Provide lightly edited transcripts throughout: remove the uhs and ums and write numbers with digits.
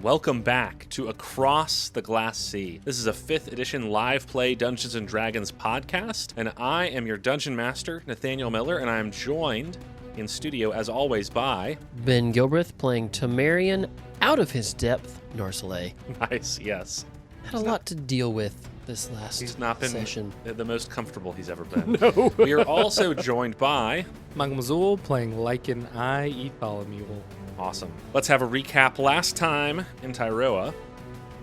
Welcome back to Across the Glass Sea. This is a 5th edition live play Dungeons & Dragons podcast, and I am your Dungeon Master, Nathaniel Miller, and I am joined in studio, as always, by... Ben Gilbreth playing Temerian out of his depth, Narsalé. Nice, yes. Had a lot to deal with this last He's not been session. the most comfortable he's ever been. No. We are also joined by... Michael Mazul playing Lichen. I eat Balamule. Awesome. Let's have a recap. Last time in Trireme,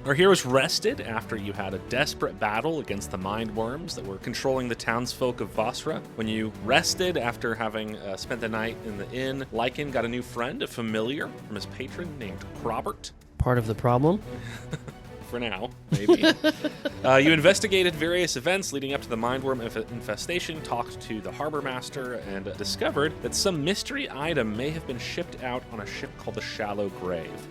our heroes rested after you had a desperate battle against the mind worms that were controlling the townsfolk of Vosra. When you rested after having spent the night in the inn, Lichen got a new friend, a familiar from his patron named Crobert. Part of the problem. For now, maybe. You investigated various events leading up to the mindworm infestation, talked to the harbor master, and discovered that some mystery item may have been shipped out on a ship called the Shallow Grave.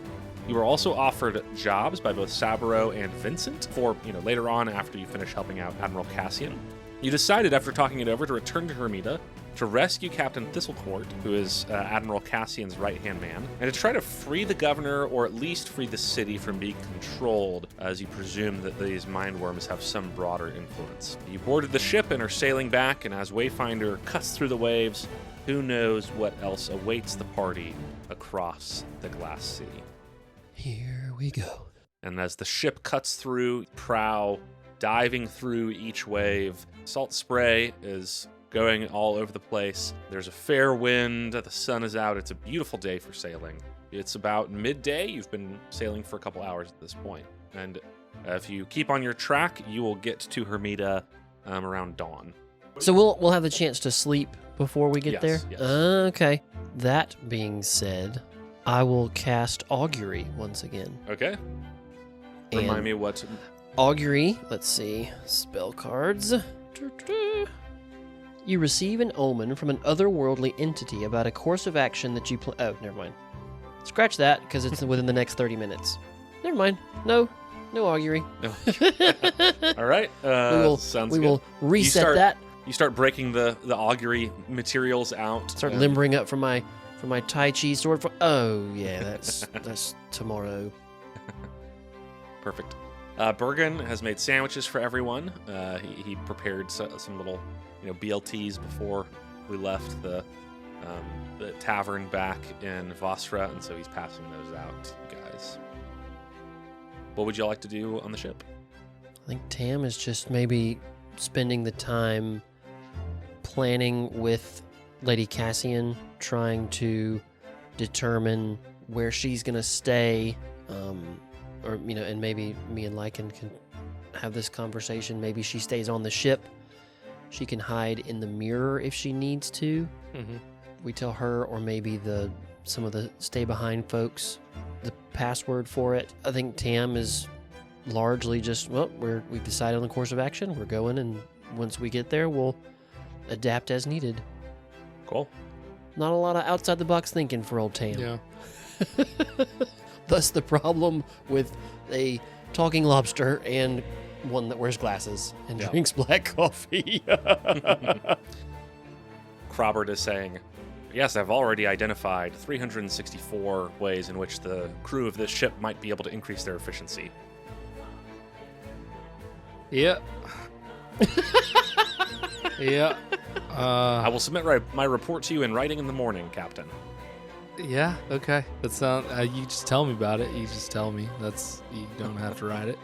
You were also offered jobs by both Saburo and Vincent for, later on after you finish helping out Admiral Cassian. You decided, after talking it over, to return to Hormida, to rescue Captain Thistlecourt, who is Admiral Cassian's right-hand man, and to try to free the governor, or at least free the city from being controlled, as you presume that these mindworms have some broader influence. You boarded the ship and are sailing back, and as Wayfinder cuts through the waves, who knows what else awaits the party across the Glass Sea. Here we go. And as the ship cuts through, prow diving through each wave, salt spray is going all over the place. There's a fair wind, the sun is out. It's a beautiful day for sailing. It's about midday. You've been sailing for a couple hours at this point. And if you keep on your track, you will get to Hormida around dawn. So we'll have the chance to sleep before we get there? Yes. Okay. That being said, I will cast Augury once again. Okay. And Remind me what... Augury, let's see, spell cards. You receive an omen from an otherworldly entity about a course of action that you oh, never mind. Scratch that, because it's within the next 30 minutes. Never mind. No augury. No. All right. Sounds we good. will reset that. You start breaking the augury materials out. Start limbering up from my Tai Chi sword. Oh yeah, that's tomorrow. Perfect. Burgen has made sandwiches for everyone. He prepared some little, BLTs before we left the tavern back in Vosra, and so he's passing those out to you guys. What would you like to do on the ship? I think Tam is just maybe spending the time planning with Lady Cassian, trying to determine where she's going to stay, and maybe me and Lichen can have this conversation. Maybe she stays on the ship. She can hide in the mirror if she needs to. Mm-hmm. We tell her, or maybe some of the stay behind folks, the password for it. I think Tam is largely just, we've decided on the course of action. We're going, and once we get there, we'll adapt as needed. Cool. Not a lot of outside the box thinking for old Tam. Yeah. Thus the problem with a talking lobster and one that wears glasses and drinks black coffee. Crobert is saying, yes, I've already identified 364 ways in which the crew of this ship might be able to increase their efficiency. Yeah. Yeah. I will submit my report to you in writing in the morning, Captain. Yeah, okay. That sounds. You just tell me about it. You just tell me. You don't have to write it.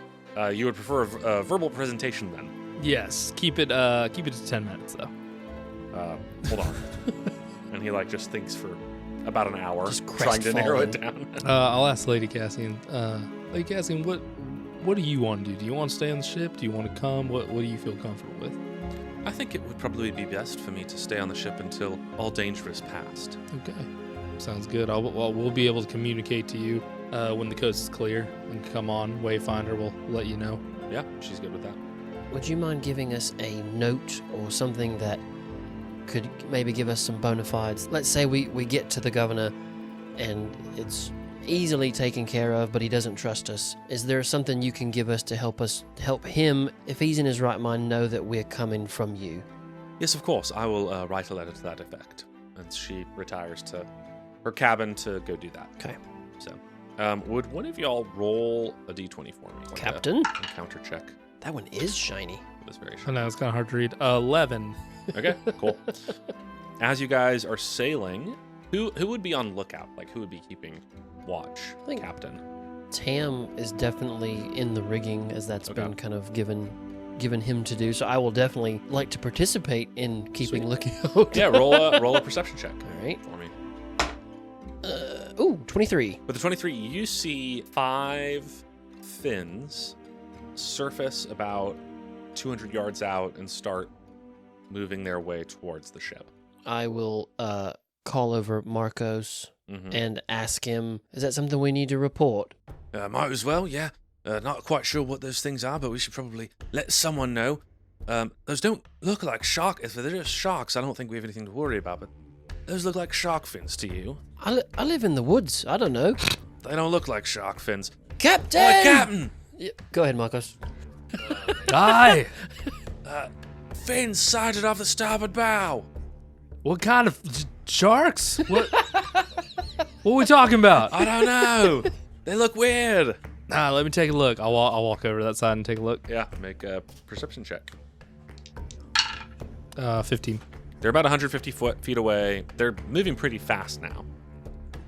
You would prefer a verbal presentation then? Yes. Keep it to 10 minutes though. Hold on. And he just thinks for about an hour, Just trying to narrow it down. I'll ask Lady Cassian. Lady Cassian, what do you want to do? Do you want to stay on the ship? Do you want to come? What do you feel comfortable with? I think it would probably be best for me to stay on the ship until all danger is past. Okay. Sounds good. We'll be able to communicate to you when the coast is clear and come on. Wayfinder will let you know. Yeah, she's good with that. Would you mind giving us a note or something that could maybe give us some bona fides? Let's say we get to the governor and it's easily taken care of, but he doesn't trust us. Is there something you can give us to help him, if he's in his right mind, know that we're coming from you? Yes, of course. I will write a letter to that effect. And she retires to her cabin to go do that. Okay. So Would one of y'all roll a d20 for me? Like Captain? Encounter check. That one is shiny. That's very I know, it's kind of hard to read. 11. Okay, cool. As you guys are sailing, who would be on lookout? Like, who would be keeping watch? I think- Captain. Tam is definitely in the rigging, as that's Okay. been kind of given him to do. So I will definitely like to participate in keeping lookout. Yeah, roll a perception check. All right. For me. 23. With the 23, you see 5 fins surface about 200 yards out and start moving their way towards the ship. I will call over Marcos and ask him, is that something we need to report? Might as well, yeah. Not quite sure what those things are, but we should probably let someone know. Those don't look like shark. If they're just sharks, I don't think we have anything to worry about, but those look like shark fins to you. I live in the woods. I don't know. They don't look like shark fins. Captain! Oi, Captain! Yeah, go ahead, Marcos. Aye! Fins sighted off the starboard bow. What kind of sharks? What are we talking about? I don't know. They look weird. Nah, let me take a look. I'll walk over to that side and take a look. Yeah, make a perception check. 15. They're about 150 feet away. They're moving pretty fast now.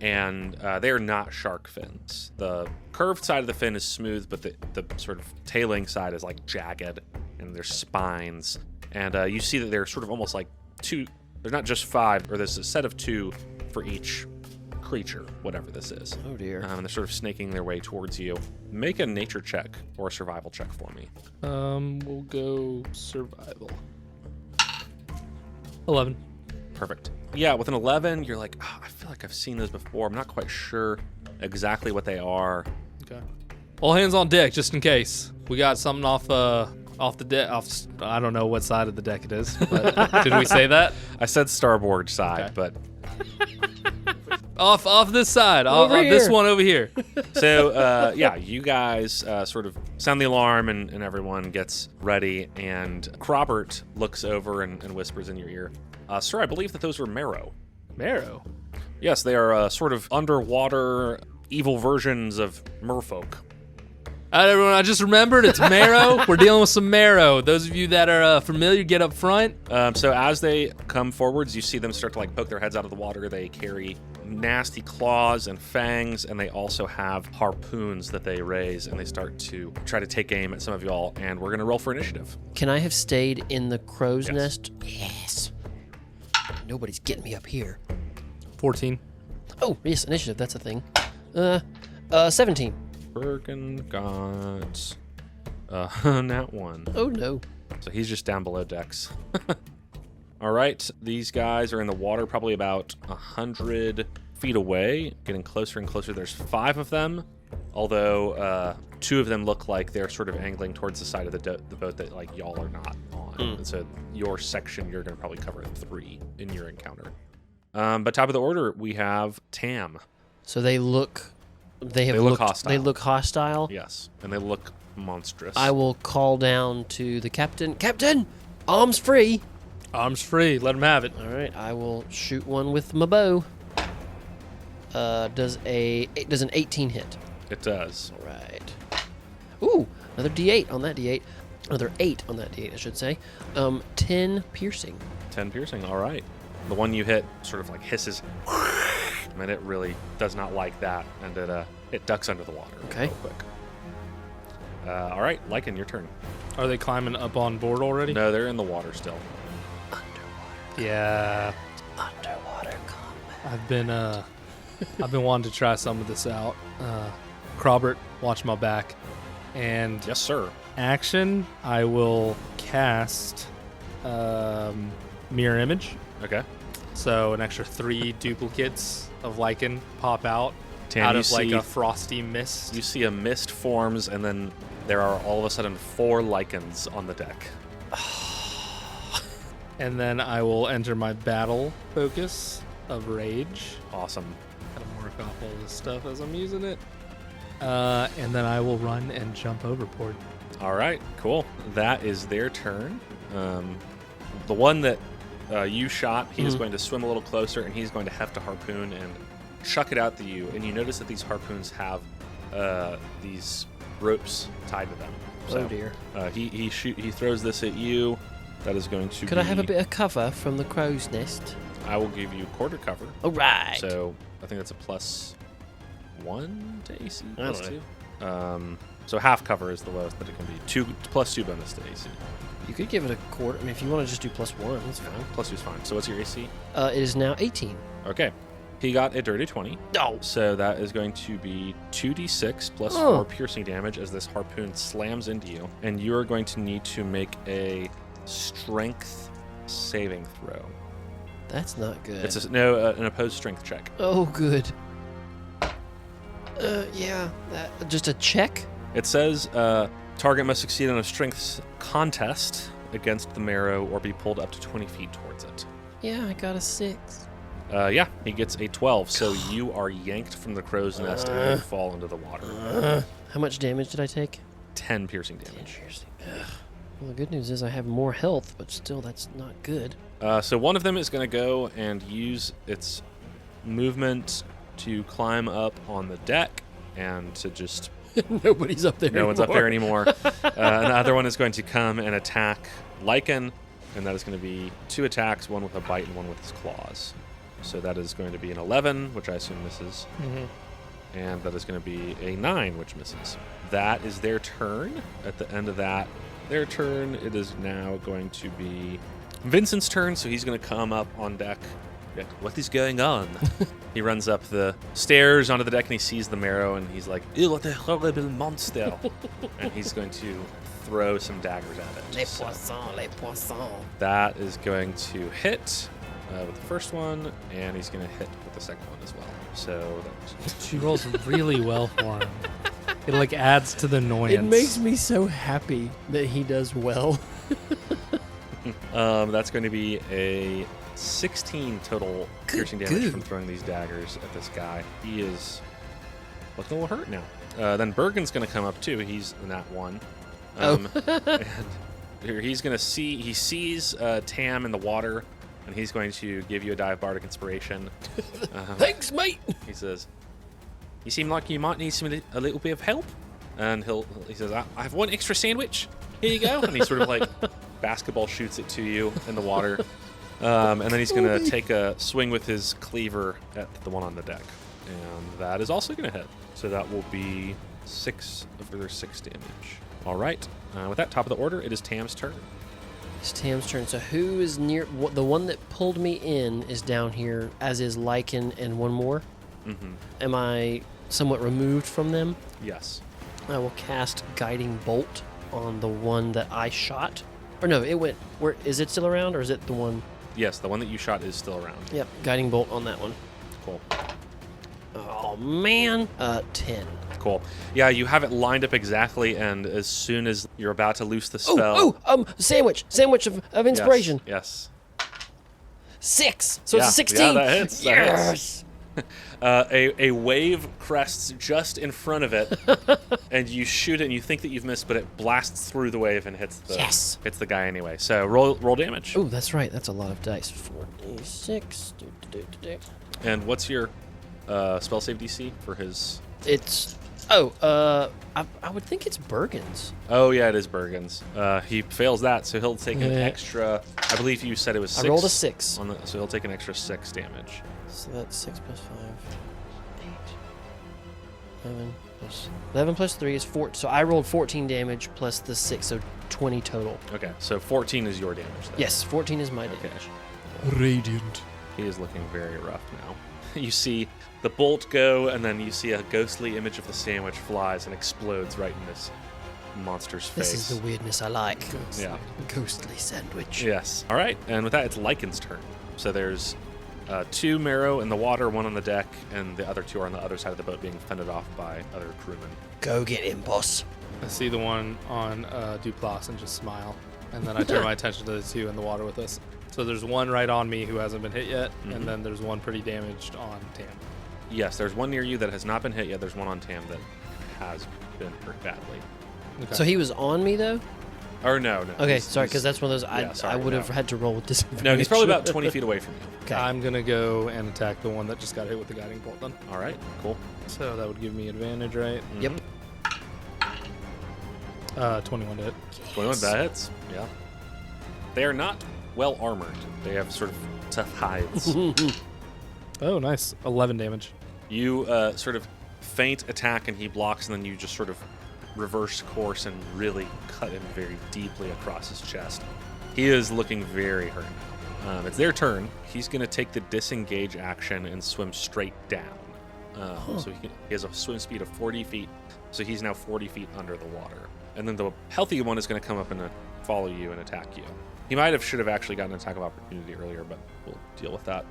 And they are not shark fins. The curved side of the fin is smooth, but the sort of tailing side is like jagged, and there's spines. And you see that they're sort of almost like 2. They're not just 5, or there's a set of 2 for each creature, whatever this is. Oh, dear. And they're sort of snaking their way towards you. Make a nature check or a survival check for me. We'll go survival. 11. Perfect. Yeah, with an 11, you're like, oh, I feel like I've seen those before. I'm not quite sure exactly what they are. Okay. All hands on deck, just in case. We got something off the deck. I don't know what side of the deck it is. But did we say that? I said starboard side, Okay. but Off this side. Over This here. one over here. so yeah, you guys sort of sound the alarm, and everyone gets ready. And Crobert looks over and whispers in your ear, "Sir, I believe that those were marrow." Marrow. Yes, they are sort of underwater evil versions of merfolk. All right, everyone, I just remembered it's marrow. We're dealing with some marrow. Those of you that are familiar, get up front. So as they come forwards, you see them start to like poke their heads out of the water. They carry nasty claws and fangs, and they also have harpoons that they raise, and they start to try to take aim at some of y'all. And we're gonna roll for initiative. Can I have stayed in the crow's Yes. nest? Yes. Nobody's getting me up here. 14. Oh, yes, initiative. That's a thing. 17. Burgen got nat 1. Oh, no. So he's just down below decks. All right, these guys are in the water probably about 100 feet away, getting closer and closer. There's 5 of them, although 2 of them look like they're sort of angling towards the side of the boat that like y'all are not on. And so your section, you're going to probably cover 3 in your encounter. But top of the order, we have Tam. So they look... They look looked, hostile. They look hostile. Yes, and they look monstrous. I will call down to the captain. Captain, arms free. Arms free. Let him have it. All right, I will shoot one with my bow. Does an 18 hit? It does. All right. Ooh, another D8 on that D8. Another 8 on that D8, I should say. 10 piercing. 10 piercing, all right. The one you hit sort of like hisses, and it really does not like that, and it ducks under the water Okay. real quick. All right, Lichen, your turn. Are they climbing up on board already? No, they're in the water still. Yeah. Underwater combat. I've been wanting to try some of this out. Crobert, watch my back. And Yes, sir. action, I will cast mirror image. Okay. So an extra 3 duplicates of Lichen pop out Tam, out you of like see- a frosty mist. You see a mist forms, and then there are all of a sudden 4 lichens on the deck. And then I will enter my battle focus of rage. Awesome. Gotta mark off all this stuff as I'm using it. And then I will run and jump overboard. All right, cool. That is their turn. The one that you shot, he is going to swim a little closer, and he's going to heft a harpoon and chuck it out to you, and you notice that these harpoons have these ropes tied to them. So, Oh dear. He throws this at you. That is going to. Could I have a bit of cover from the crow's nest? I will give you quarter cover. All right. So I think that's a +1 to AC. I don't +2. So half cover is the lowest that it can be. +2 bonus to AC. You could give it a quarter. I mean, if you want to just do +1, that's fine. +2 is fine. So what's your AC? It is now 18. Okay. He got a dirty 20. Oh. So that is going to be 2d6 plus Oh. 4 piercing damage as this harpoon slams into you. And you are going to need to make a strength saving throw. That's not good. It's an opposed strength check. Oh, good. Yeah. Just a check? It says target must succeed on a strength contest against the marrow or be pulled up to 20 feet towards it. Yeah, I got a 6. Yeah, he gets a 12. So you are yanked from the crow's nest and you fall into the water. How much damage did I take? 10 piercing damage. Well, the good news is I have more health, but still, that's not good. So one of them is going to go and use its movement to climb up on the deck and to just... Nobody's up there No one's up there anymore. Another one is going to come and attack Lichen, and that is going to be 2 attacks, one with a bite and one with his claws. So that is going to be an 11, which I assume misses. Mm-hmm. And that is going to be a 9, which misses. That is their turn. At the end of their turn, it is now going to be Vincent's turn, so he's going to come up on deck. What is going on? He runs up the stairs onto the deck and he sees the marrow and he's like, ew, what a horrible monster. And he's going to throw some daggers at it. Les poissons, les poissons. That is going to hit with the first one, and he's going to hit with the second one as well. So that's... She rolls really well for him. It like adds to the annoyance. It makes me so happy that he does well. That's going to be a 16 total piercing damage from throwing these daggers at this guy. He is looking a little hurt now. Then Burgen's going to come up too. He's in that one. And he's going to he sees Tam in the water, and he's going to give you a dive bardic inspiration. Thanks, mate. He says, "You seem like you might need a little bit of help." And he says, "I have one extra sandwich. Here you go." And he sort of like basketball shoots it to you in the water. And then he's going to take a swing with his cleaver at the one on the deck. And that is also going to hit. So that will be 6 damage. All right. With that, top of the order, it is Tam's turn. It's Tam's turn. So who is near... The one that pulled me in is down here, as is Lichen and one more. Mm-hmm. Am I somewhat removed from them? Yes. I will cast Guiding Bolt on the one that I shot. Or no, it went... Where is it still around, or is it the one... Yes, the one that you shot is still around. Yep, Guiding Bolt on that one. Cool. Oh, man. 10. Cool. Yeah, you have it lined up exactly, and as soon as you're about to loose the spell... Sandwich of inspiration. Yes. 6. So it's a 16. Yeah, that hits. Yes. A wave crests just in front of it, and you shoot it, and you think that you've missed, but it blasts through the wave and hits the guy anyway. So roll damage. Oh, that's right. That's a lot of dice. 4d6. And what's your spell save DC for his? It's I would think it's Burgen's. Oh yeah, it is Burgen's. He fails that, so he'll take an extra. I believe you said it was 6. I rolled a 6. So he'll take an extra 6 damage. So that's 6 plus 5, 8, 11 plus 3 is 4. So I rolled 14 damage plus the 6, so 20 total. Okay, so 14 is your damage then. Yes, 14 is my damage. Radiant. He is looking very rough now. You see the bolt go, and then you see a ghostly image of the sandwich flies and explodes right in this monster's face. This is the weirdness I like. Yeah. Ghostly sandwich. Yes. All right, and with that, it's Lichen's turn. So there's 2 marrow in the water, 1 on the deck, and the other 2 are on the other side of the boat being fended off by other crewmen. Go get him, boss. I see the one on Duplass and just smile. And then I turn my attention to the 2 in the water with us. So there's one right on me who hasn't been hit yet, and then there's one pretty damaged on Tam. Yes, there's one near you that has not been hit yet. There's one on Tam that has been hurt badly. Okay. So he was on me, though? Or no. Okay, sorry, because that's one of those yeah, I sorry, would have no. had to roll with disadvantage. No, he's probably about 20 feet away from you. Okay. I'm going to go and attack the one that just got hit with the guiding bolt then. All right, cool. So that would give me advantage, right? Yep. 21 to hit. 21, that hits. Yeah. They are not well armored. They have sort of tough hides. Oh, nice. 11 damage. You sort of feint attack and he blocks, and then you just sort of reverse course and really cut him very deeply across his chest. He is looking very hurt. It's their turn. He's going to take the disengage action and swim straight down. So he has a swim speed of 40 feet. So he's now 40 feet under the water. And then the healthy one is going to come up and follow you and attack you. He should have actually gotten an attack of opportunity earlier, but we'll deal with that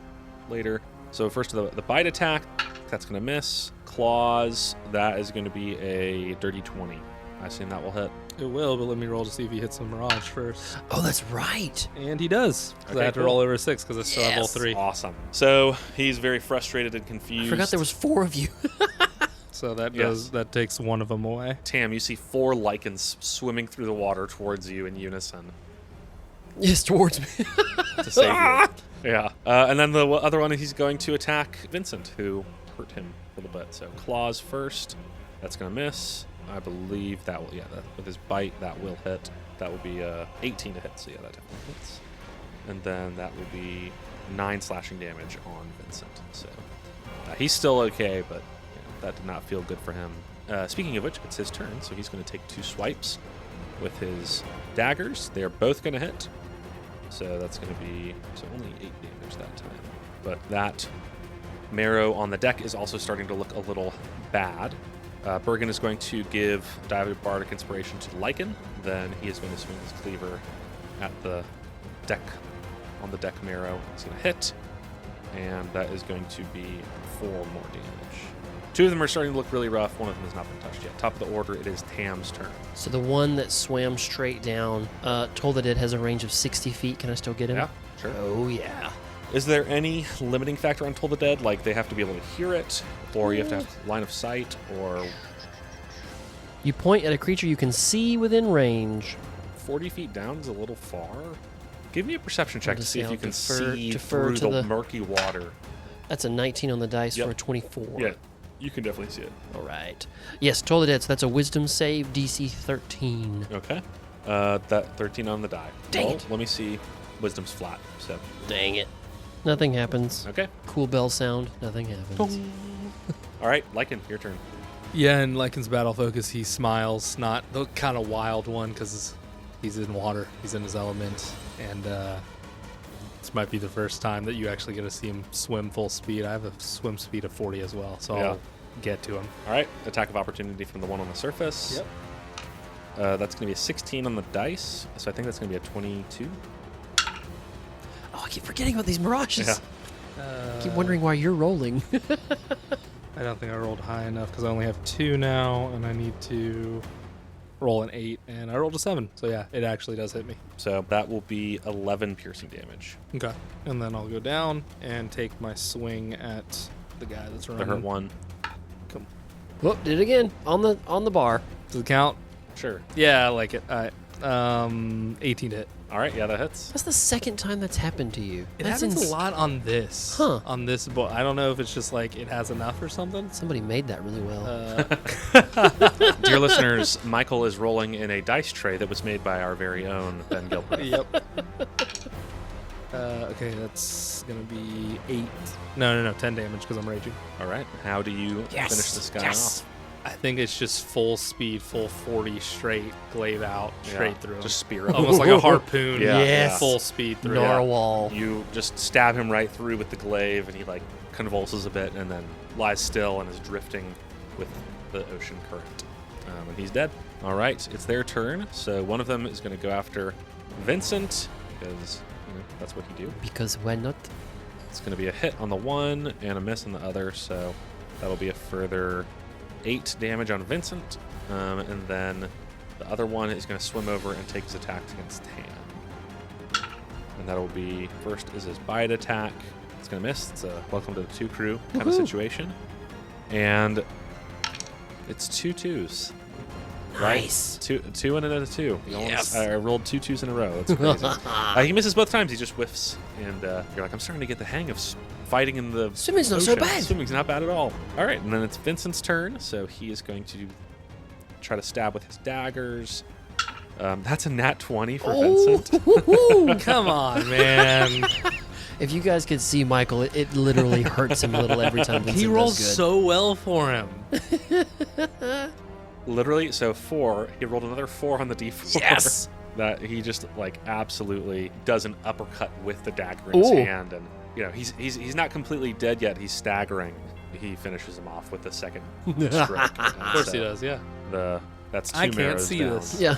later. So first, the bite attack, that's going to miss. Claws, that is going to be a dirty 20. I assume that will hit. It will, but let me roll to see if he hits the Mirage first. Oh, that's right. And he does. Okay, I have to roll over 6 because I still have all 3. Awesome. So he's very frustrated and confused. I forgot there was 4 of you. So that Yes. that takes one of them away. Tam, you see 4 lichens swimming through the water towards you in unison Yes, towards me. to save you. Yeah. And then the other one, he's going to attack Vincent, who hurt him a little bit. So claws first. That's going to miss. I believe that will, with his bite, that will hit. That will be 18 to hit, so yeah, that definitely hits. And then that will be 9 slashing damage on Vincent. So he's still okay, but that did not feel good for him. Speaking of which, it's his turn, so he's going to take 2 swipes with his daggers. They are both going to hit. So that's going to be only 8 damage that time. But that marrow on the deck is also starting to look a little bad. Burgen is going to give Bardic Inspiration to Lichen. Then he is going to swing his cleaver at the deck, on the deck marrow. It's going to hit, and that is going to be 4 more damage. 2 of them are starting to look really rough. One of them has not been touched yet. Top of the order, it is Tam's turn. So the one that swam straight down, told that it has a range of 60 feet. Can I still get him? Yeah, sure. Oh, yeah. Is there any limiting factor on Toll the Dead? Like they have to be able to hear it, or you have to have line of sight, or... You point at a creature you can see within range. 40 feet down is a little far. Give me a perception check to see if you can see defer through to the the- murky water. That's a 19 on the dice Yep. for a 24. Yeah, you can definitely see it. All right. Yes, told the dead, so that's a wisdom save, DC 13. Okay. That 13 on the die. Dang it. Let me see. Wisdom's flat, so... Dang it. Nothing happens. Okay. Cool bell sound, nothing happens. All right, Lichen, your turn. Yeah, in Lycan's battle focus, he smiles, not the kind of wild one because he's in water, he's in his element, and this might be the first time that you actually get to see him swim full speed. I have a swim speed of 40 as well, so Yeah. I'll get to him. All right, attack of opportunity from the one on the surface. Yep. That's going to be a 16 on the dice, so I think that's going to be a 22. Oh, I keep forgetting about these mirages. Yeah. I keep wondering why you're rolling. I don't think I rolled high enough because I only have 2 now, and I need to roll an 8, and I rolled a 7. So yeah, it actually does hit me. So that will be 11 piercing damage. Okay. And then I'll go down and take my swing at the guy that's The running. hurt one. Whoop, did it again on the bar. Does it count? Sure. Yeah, I like it. All right. 18 to hit. All right, yeah, that hits. That's the second time that's happened to you. It That's happens a lot on this. Huh. On this book. I don't know if it's just like it has enough or something. Somebody made that really well. Dear listeners, Michael is rolling in a dice tray that was made by our very own Ben Gilbert. Yep. Okay, that's going to be 8. No, 10 damage because I'm raging. All right, how do you finish this guy off? I think it's just full speed, full 40 straight, glaive out, straight Yeah, through him. Just spear him. Almost like a harpoon. Yeah, Yes. Full speed through. Narwhal. You just stab him right through with the glaive, and he like convulses a bit, and then lies still and is drifting with the ocean current. And he's dead. All right, it's their turn. So one of them is going to go after Vincent because that's what he do. Because why not? It's going to be a hit on the one and a miss on the other, so that'll be a further 8 damage on Vincent, and then the other one is going to swim over and take his attack against Tam. And that'll be, first is his bite attack. It's going to miss. It's a welcome to the 2 crew kind of situation. And it's 2 2s. Nice. Two and another 2. You Yes. I rolled 2 2s in a row. That's crazy. He misses both times. He just whiffs. And you're like, I'm starting to get the hang of fighting in the Swimming's not so ocean. bad. Swimming's not bad at all. All right, and then it's Vincent's turn. So he is going to try to stab with his daggers. That's a nat 20 for Vincent. Come on, man. If you guys could see Michael, it literally hurts him a little every time Vincent He rolls does good. so well for him. Literally, so 4. He rolled another 4 on the d4. Yes! That he just like absolutely does an uppercut with the dagger in his Ooh. hand, and he's not completely dead yet. He's staggering. He finishes him off with the second strike. Of course he does, yeah. That's 2 I can't marrows see down. this. Yeah.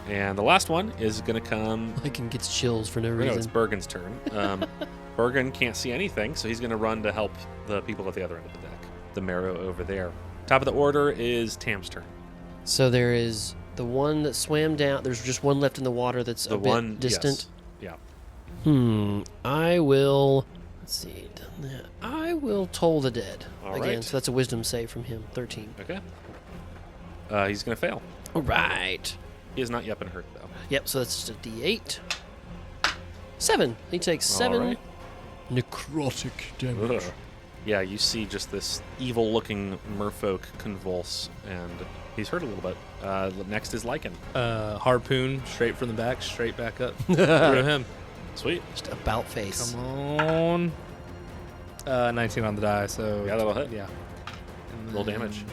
And the last one is gonna come. Lichen gets chills for no No, it's reason. Burgen's turn. Burgen can't see anything, so he's gonna run to help the people at the other end of the deck. The marrow over there. Top of the order is Tam's turn. So there is the one that swam down. There's just one left in the water that's The a bit one distant. Yes. Yeah. I will. Let's see. Done that. I will toll the dead All again. right. So that's a wisdom save from him. 13. Okay. He's gonna fail. All right. He has not yet been hurt though. Yep. So that's just a D8. 7. He takes 7 right. necrotic damage. Ugh. Yeah, you see just this evil-looking merfolk convulse, and he's hurt a little bit. Next is Lichen. Harpoon, straight from the back, straight back up. Through him. Sweet. Just about face. Come on. 19 on the die, so... Yeah, that'll hit. Yeah. Roll damage.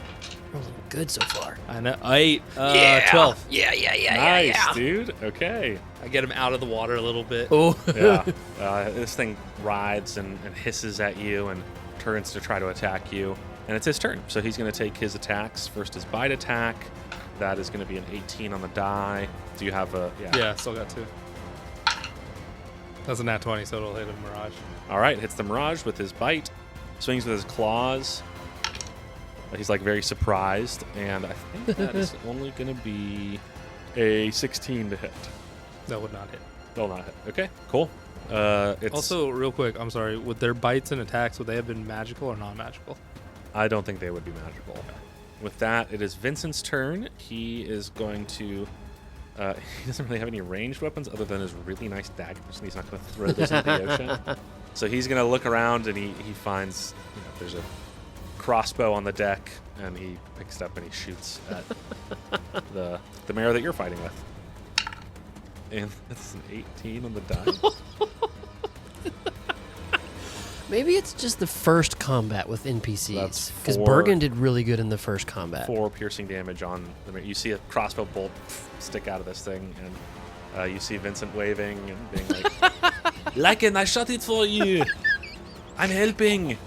Rolling good so far. I know. 8. 12. Yeah. Nice, dude. Okay. I get him out of the water a little bit. Oh. Yeah. This thing writhes and hisses at you and turns to try to attack you. And it's his turn. So he's going to take his attacks. First is bite attack. That is going to be an 18 on the die. Do you have a... Yeah, still got 2. That's a nat 20, so it'll hit a Mirage. All right, hits the Mirage with his bite. Swings with his claws. He's like very surprised. And I think that is only going to be a 16 to hit. That would not hit. Will not hit. Okay, cool. It's Also, real quick, I'm sorry, would their bites and attacks, would they have been magical or non-magical? I don't think they would be magical. With that, it is Vincent's turn. He is going to... he doesn't really have any ranged weapons other than his really nice daggers, and he's not going to throw those into the ocean. So he's going to look around, and he finds there's a crossbow on the deck, and he picks it up and he shoots at the mare that you're fighting with. And that's an 18 on the die. Maybe it's just the first combat with NPCs. That's Because 4 Burgen did really good in the first combat. 4 piercing damage on the mare. You see a crossbow bolt stick out of this thing, and you see Vincent waving and being like, Lichen, I shot it for you. I'm helping.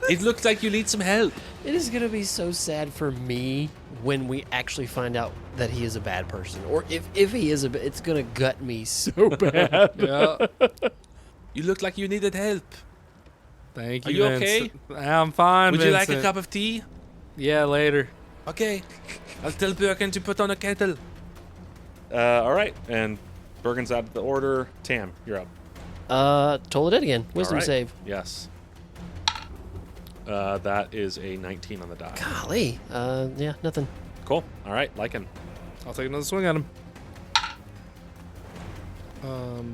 It looks like you need some help. It is going to be so sad for me when we actually find out that he is a bad person. Or if he is it's going to gut me so bad. Yeah. You look like you needed help. Thank Are you, you okay? Vincent. I'm fine, Would you like Vincent. a cup of tea? Yeah, later. Okay. I'll tell Burgen to put on a kettle. All right. And Burgen's out of the order. Tam, you're up. Toll it again. Wisdom All right. save. Yes. That is a 19 on the die. Golly. Yeah, nothing. Cool. All right. Lichen. I'll take another swing at him.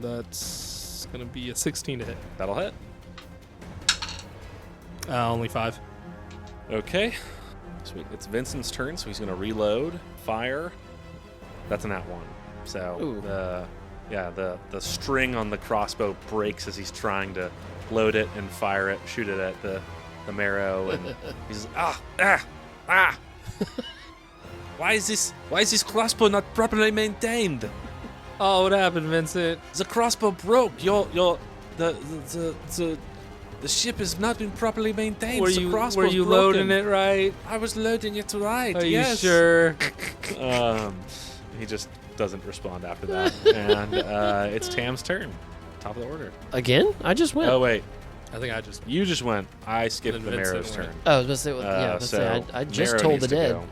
That's going to be a 16 to hit. That'll hit. Only 5. Okay. Sweet. It's Vincent's turn, so he's going to reload. Fire. That's an @1. So Ooh. the string on the crossbow breaks as he's trying to load it and fire it, shoot it at the marrow, and he's ah. Why is this crossbow not properly maintained? Oh, what happened, Vincent? The crossbow broke. The ship has not been properly maintained. Were The you crossbow's loading broken. it right? I was loading it right. Are yes. you sure? He just doesn't respond after that, and it's Tam's turn. Top of the order. Again? I just went. Oh wait, I think I just... you just went. I skipped Then the Vincent Marrow's went. turn. Oh, I was going to say, I was gonna say, I just Marrow told needs the to dead. go.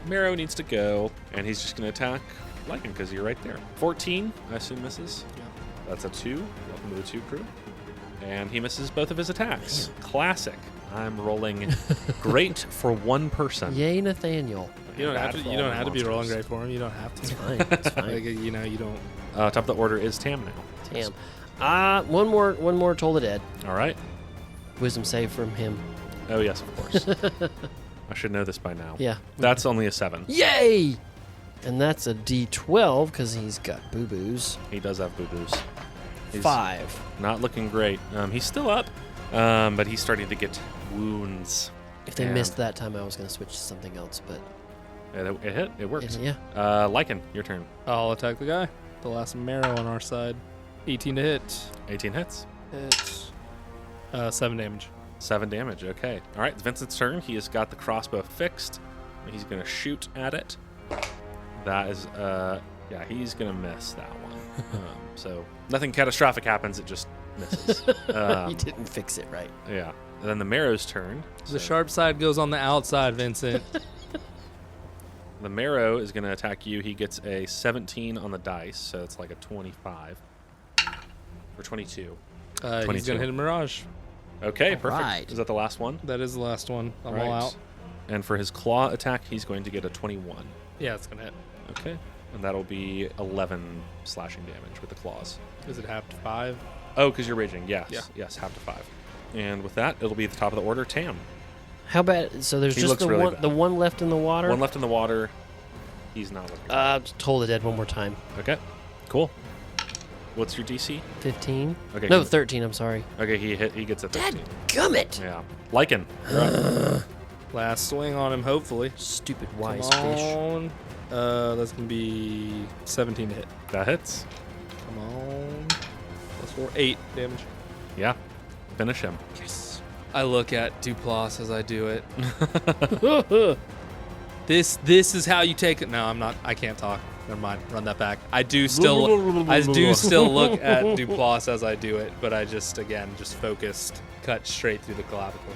Marrow needs to go, and he's just going to attack Lichen because you're right there. 14, I assume misses. Yeah. That's a 2. Welcome to the 2 crew. And he misses both of his attacks. Classic. I'm rolling great for one person. Yay, Nathaniel. You don't Bad have to. for You all don't the have to be rolling monsters. great for him. You don't have It's to. fine. It's fine. Like, you know, you don't. Top of the order is Tam now. Damn. One more Toll the Dead. All right. Wisdom save from him. Oh, yes, of course. I should know this by now. Yeah. That's only a 7. Yay! And that's a D12 because he's got boo-boos. He does have boo-boos. He's 5. not looking great. He's still up, but he's starting to get wounds. If they And missed that time, I was going to switch to something else, but It hit. It works. yeah. Lichen, your turn. I'll attack the guy. The last marrow on our side. 18 to hit. 18 hits. Hit. 7 damage. 7 damage. Okay. All right. It's Vincent's turn. He has got the crossbow fixed. He's going to shoot at it. That is, yeah, he's going to miss that one. So nothing catastrophic happens. It just misses. You didn't fix it right. Yeah. And then the Marrow's turn. The sharp side goes on the outside, Vincent. The Marrow is going to attack you. He gets a 17 on the dice, so it's like a 25. Or 22. He's going 22. to hit a mirage. Okay, All perfect. right. Is that the last one? That is the last one. I'm all out. And for his claw attack, he's going to get a 21. Yeah, it's going to hit. Okay. And that'll be 11 slashing damage with the claws. Is it half to 5? Oh, because you're raging. Yes. Yeah. Yes, half to 5. And with that, it'll be at the top of the order, Tam. How bad? So there's He just looks the really one, bad. the one left in the water. One left in the water. He's not looking. Toll the Dead one more time. Okay. Cool. What's your DC? 15. Okay. No, 13. I'm sorry. Okay, he gets a 13. Gummit! Yeah. Lichen. You're up. Last swing on him, hopefully. Stupid wise Come fish. on. That's going to be 17 to hit. That hits. Come on. Plus 4. 8 damage. Yeah. Finish him. Yes. I look at Duplass as I do it. This is how you take it. No, I'm not. I can't talk. Never mind. Run that back. I do still look at Duplass as I do it, but I just focused, cut straight through the clavicle.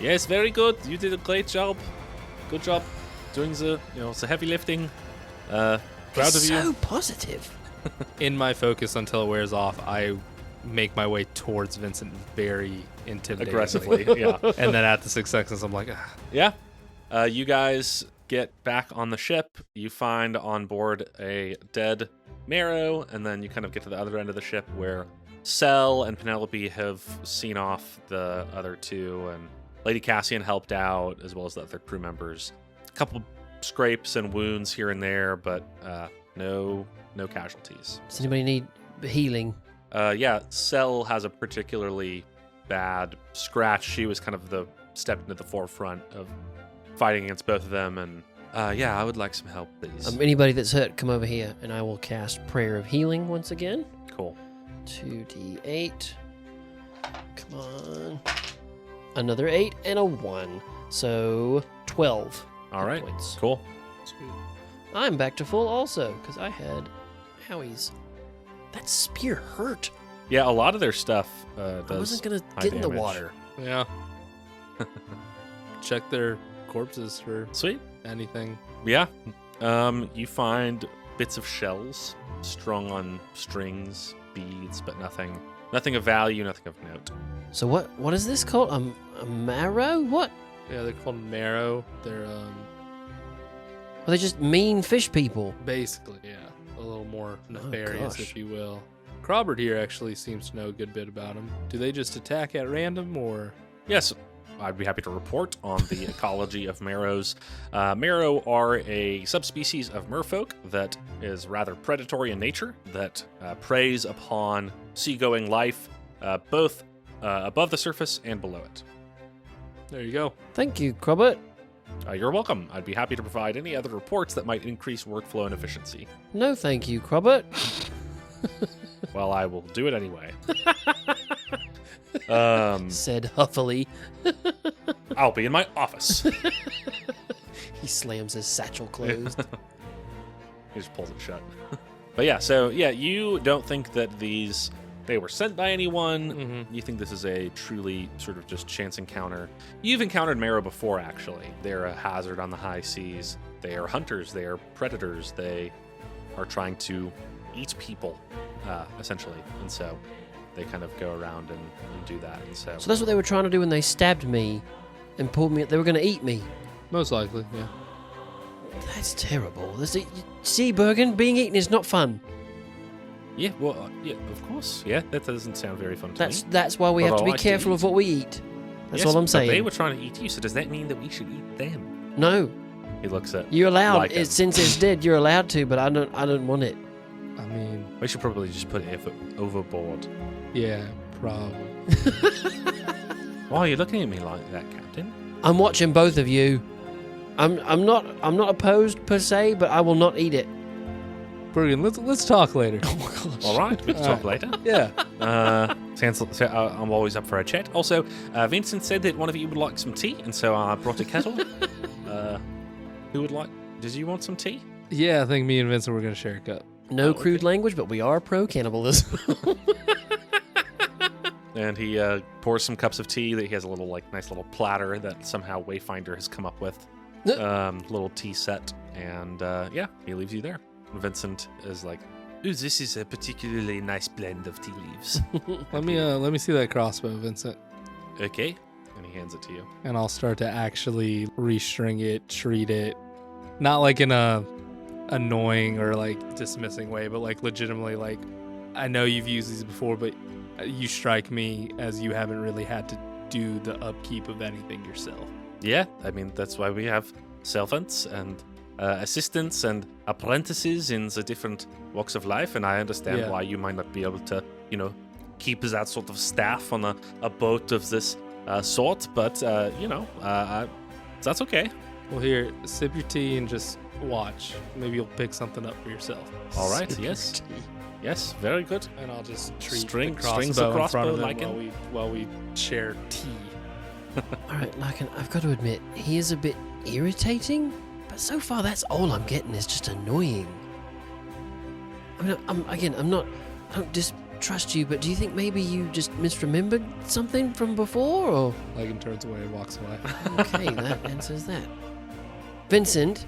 Yes, very good. You did a great job. Good job doing the heavy lifting. Proud of you. So positive. In my focus until it wears off, I make my way towards Vincent very intimidatingly. Aggressively, yeah. And then at the 6 seconds, I'm like, ah. Yeah. You guys get back on the ship. You find on board a dead Marrow, and then you kind of get to the other end of the ship where Sel and Penelope have seen off the other two, and Lady Cassian helped out, as well as the other crew members. A couple scrapes and wounds here and there, but no casualties. Does anybody need healing? Yeah, Sel has a particularly bad scratch. She was kind of the stepped into the forefront of fighting against both of them, and yeah, I would like some help, please. Anybody that's hurt, come over here, and I will cast Prayer of Healing once again. Cool. 2d8. Come on. Another 8 and a 1. So 12. All right. Points. Cool. I'm back to full also, because I had Howies. That spear hurt. Yeah, a lot of their stuff does. I wasn't going to high get in the damage. water. Yeah. Check their corpses for Sweet. anything. Yeah. You find bits of shells strung on strings, beads, but nothing of value, nothing of note. So what is this called? A marrow? What? Yeah, they're called marrow. They're Are they just mean fish people? basically, yeah, a little more nefarious, gosh. if you will. Crobert here actually seems to know a good bit about them. Do they just attack at random, or? Yes, I'd be happy to report on the ecology of marrows. Marrow are a subspecies of merfolk that is rather predatory in nature, that preys upon seagoing life, both above the surface and below it. There you go. Thank you, Crobert. You're welcome. I'd be happy to provide any other reports that might increase workflow and efficiency. No, thank you, Crobert. Well, I will do it anyway. Said huffily. I'll be in my office. He slams his satchel closed. He just pulls it shut. But yeah, so yeah, you don't think that they were sent by anyone. Mm-hmm. You think this is a truly sort of just chance encounter. You've encountered Marrow before, actually. They're a hazard on the high seas. They are hunters. They are predators. They are trying to eat people, essentially. And so they kind of go around and do that. And so So that's what they were trying to do when they stabbed me and pulled me. They were going to eat me. Most likely, yeah. That's terrible. See, Burgen, being eaten is not fun. yeah, well, yeah, of course, yeah, that doesn't sound very fun to me. That's why we But have to I be like to careful eat. of what we eat. That's Yes, all I'm but saying. they were trying to eat you, so does that mean that we should eat them? No, He looks at. you're allowed. Lichen. Since it's dead, you're allowed to, but I don't want it. I mean, We should probably just put it overboard. yeah, probably. Why are you looking at me like that, Captain? I'm watching both of you. I'm not opposed per se, but I will not eat it. Burgen, let's talk later. Oh my gosh. All right, we can talk later. Yeah. I'm always up for a chat. Also, Vincent said that one of you would like some tea, and so I brought a kettle. Who would like? Did you want some tea? Yeah, I think me and Vincent were going to share a cup. No Oh, crude okay. language, but we are pro cannibalism. And he pours some cups of tea. That he has a little nice little platter that somehow Wayfinder has come up with. Little tea set, and yeah, he leaves you there. Vincent is like, "Ooh, this is a particularly nice blend of tea leaves." Let me see that crossbow, Vincent. Okay, and he hands it to you. And I'll start to actually restring it, treat it, not like in a annoying or like dismissing way, but like legitimately like, I know you've used these before, but you strike me as you haven't really had to do the upkeep of anything yourself. Yeah, I mean that's why we have servants and assistants and apprentices in the different walks of life, and I understand Yeah. why you might not be able to, keep that sort of staff on a boat of this sort, but that's okay. Well, here, sip your tea and just watch. Maybe you'll pick something up for yourself. All right, yes, yes, very good. And I'll just treat Strings the the crossbow in front of crossbow, them Lichen. while we share tea. All right, Lichen, I've got to admit, he is a bit irritating, but so far that's all I'm getting is just annoying. I mean, I don't distrust you, but do you think maybe you just misremembered something from before, or? Lichen turns away and walks away. Okay, that answers that. Vincent,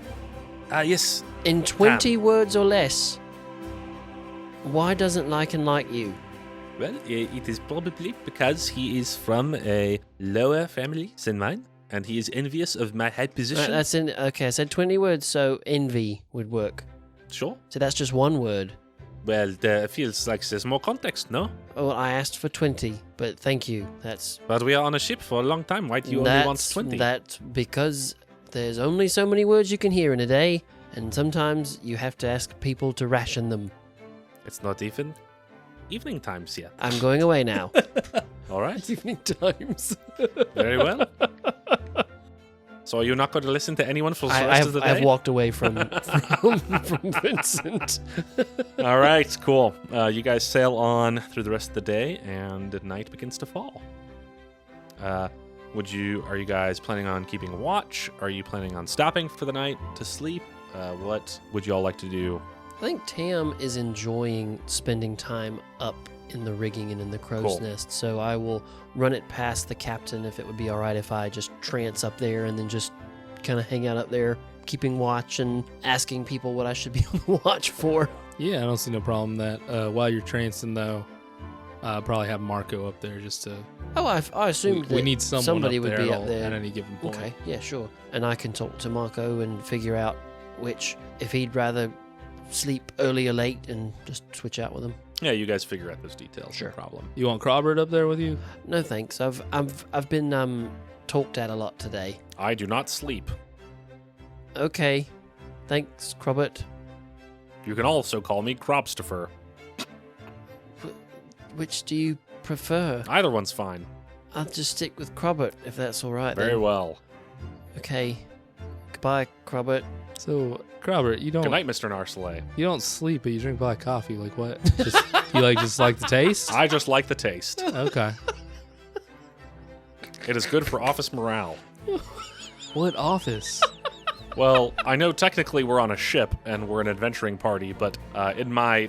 Yes, in 20 words or less, why doesn't Lichen like you? well, it is probably because he is from a lower family than mine, and he is envious of my high position. Okay, I said 20 words, so envy would work. Sure. So that's just one word. Well, it feels like there's more context, no? Oh, well, I asked for 20, but thank you. But we are on a ship for a long time. Why do you only want 20? That's because there's only so many words you can hear in a day, and sometimes you have to ask people to ration them. It's not even evening times yet. I'm going away now. All right. Evening times. Very well. So are you not going to listen to anyone for the rest of the day? I've walked away from Vincent. All right, cool. You guys sail on through the rest of the day, and night begins to fall. Are you guys planning on keeping watch? Are you planning on stopping for the night to sleep? What would you all like to do? I think Tam is enjoying spending time up in the rigging and in the crow's Cool. nest, so I will run it past the captain if it would be all right if I just trance up there and then just kind of hang out up there, keeping watch and asking people what I should be on the watch for. Yeah, I don't see no problem that while you're trancing, though, probably have Marco up there just to... Oh, I assumed we that need someone somebody up would there be at up all- there. at any given point. Okay, yeah, sure. And I can talk to Marco and figure out if he'd rather sleep early or late and just switch out with him. Yeah, you guys figure out those details. Sure. No problem. You want Crobert up there with you? No thanks. I've been talked at a lot today. I do not sleep. Okay. Thanks, Crobert. You can also call me Crobstopher. Which do you prefer? Either one's fine. I'll just stick with Crobert if that's all right. Very then. well. Okay. Goodbye, Crobert. So, Crobert, you Good don't night, Mr. Narsley. you don't sleep, but you drink black coffee. Like what? Just, you just like the taste? I just like the taste. Okay. It is good for office morale. What office? Well, I know technically we're on a ship and we're an adventuring party, but in my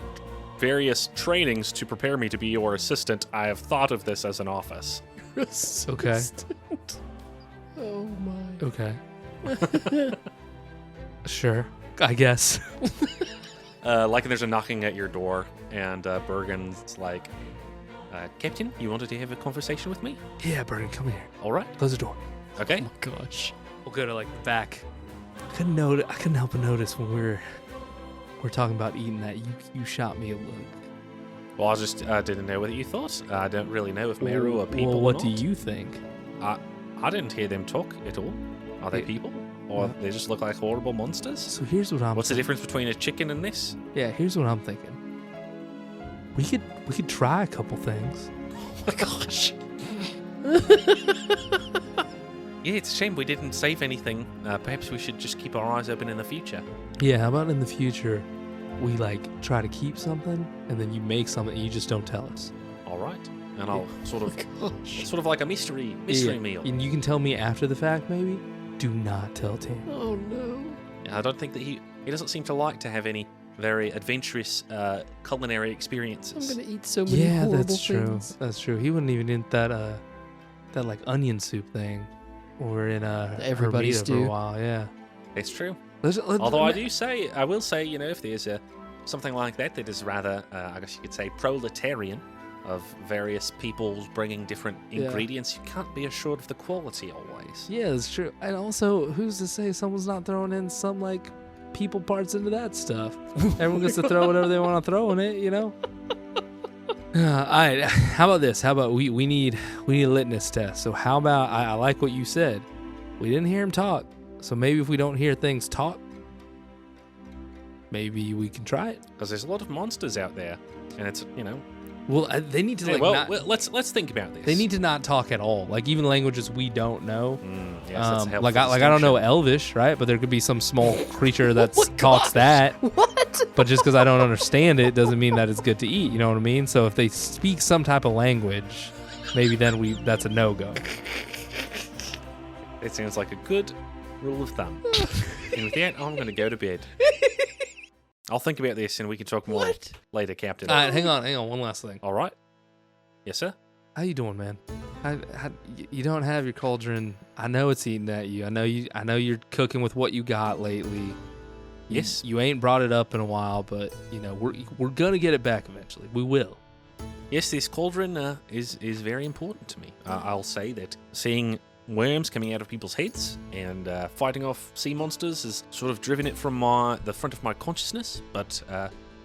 various trainings to prepare me to be your assistant, I have thought of this as an office. Okay. Oh my. Okay. Sure. I guess. Like there's a knocking at your door, and Burgen's like, Captain, you wanted to have a conversation with me? Yeah, Burgen, come here. All right. Close the door. Okay. Oh my gosh. We'll go to like the back. I couldn't help but notice when we're talking about eating that you shot me a look. Well, I just didn't know what you thought. I don't really know if Meru are people Well, or what not. do you think? I didn't hear them talk at all. Are they people? Or they just look like horrible monsters? So here's what I'm. What's the difference between a chicken and this? Yeah, here's what I'm thinking. We could try a couple things. Oh my gosh. Yeah, it's a shame we didn't save anything. Perhaps we should just keep our eyes open in the future. Yeah, how about in the future, we like try to keep something, and then you make something and you just don't tell us. All right. And I'll sort of Gosh. like a mystery Yeah, meal. and you can tell me after the fact, maybe. Do not tell Tam. Oh no. I don't think that he doesn't seem to like to have any very adventurous culinary I'm experiences. gonna eat so many Yeah, horrible that's true. things. That's true. He wouldn't even eat that like onion soup thing. Or in Everybody Hormida for stew. a while. Yeah. It's true. Let's- Although I will say, if there's something like that is rather, I guess you could say, proletarian, of various peoples bringing different Yeah. ingredients, you can't be assured of the quality always. Yeah, that's true. And also, who's to say someone's not throwing in some like people parts into that stuff? Everyone gets to throw whatever they want to throw in it, you know. All right. How about this? How about we need a litmus test. So how about I like what you said. We didn't hear him talk, so maybe if we don't hear things talk, maybe we can try it. Because there's a lot of monsters out there, and it's Well, they need to Hey, like. well, not, let's think about this. they need to not talk at all. Like even languages we don't know. Yes, that's a helpful Like I don't know distinction. Elvish, right? But there could be some small creature that my talks gosh. that. What? But just because I don't understand it doesn't mean that it's good to eat. You know what I mean? So if they speak some type of language, maybe then that's a no-go. It sounds like a good rule of thumb. And with that, I'm going to go to bed. I'll think about this, and we can talk more What? later, Captain. All right, hang on. One last thing. All right. Yes, sir. How you doing, man? You don't have your cauldron. I know it's eating at you. I know you're cooking with what you got lately. Yes. You ain't brought it up in a while, but we're gonna get it back eventually. We will. Yes, this cauldron is very important to me. I'll say that seeing worms coming out of people's heads and fighting off sea monsters has sort of driven it from the front of my consciousness. But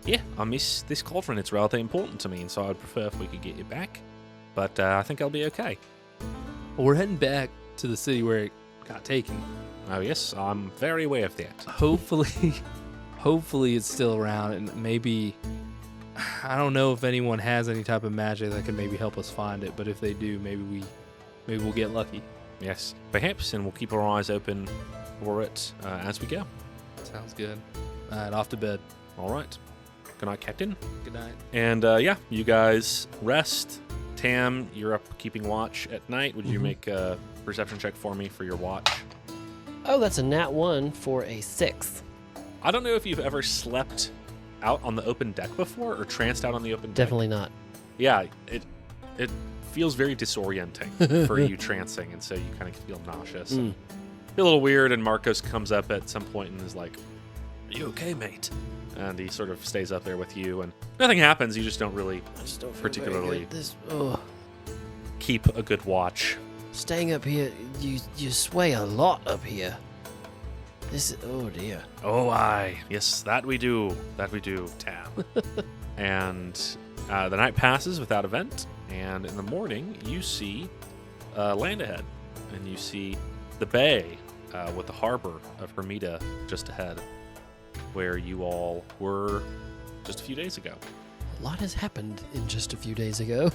yeah, I miss this cauldron. It's rather important to me, and so I'd prefer if we could get it back. But I think I'll be okay. Well, we're heading back to the city where it got taken. Oh yes, I'm very aware of that. Hopefully it's still around, and maybe I don't know if anyone has any type of magic that can maybe help us find it. But if they do, maybe we'll get lucky. Yes, perhaps, and we'll keep our eyes open for it as we go. Sounds good. All right, off to bed. All right. Good night, Captain. Good night. And yeah, you guys rest. Tam, you're up keeping watch at night. Would you make a perception check for me for your watch? Oh, that's a nat 1 for a 6. I don't know if you've ever slept out on the open deck before or tranced out on the open deck. Definitely not. Yeah, it feels very disorienting for you trancing, and so you kind of feel nauseous. And feel a little weird, and Marcos comes up at some point and is like, "Are you okay, mate?" And he sort of stays up there with you, and nothing happens. You just don't really I just don't feel Particularly- very good. keep a good watch. Staying up here, you sway a lot up here. Oh dear. Oh, aye. Yes, that we do, Tam. And the night passes without event, and in the morning, you see land ahead, and you see the bay with the harbor of Hormida just ahead, where you all were just a few days ago. A lot has happened in just a few days ago.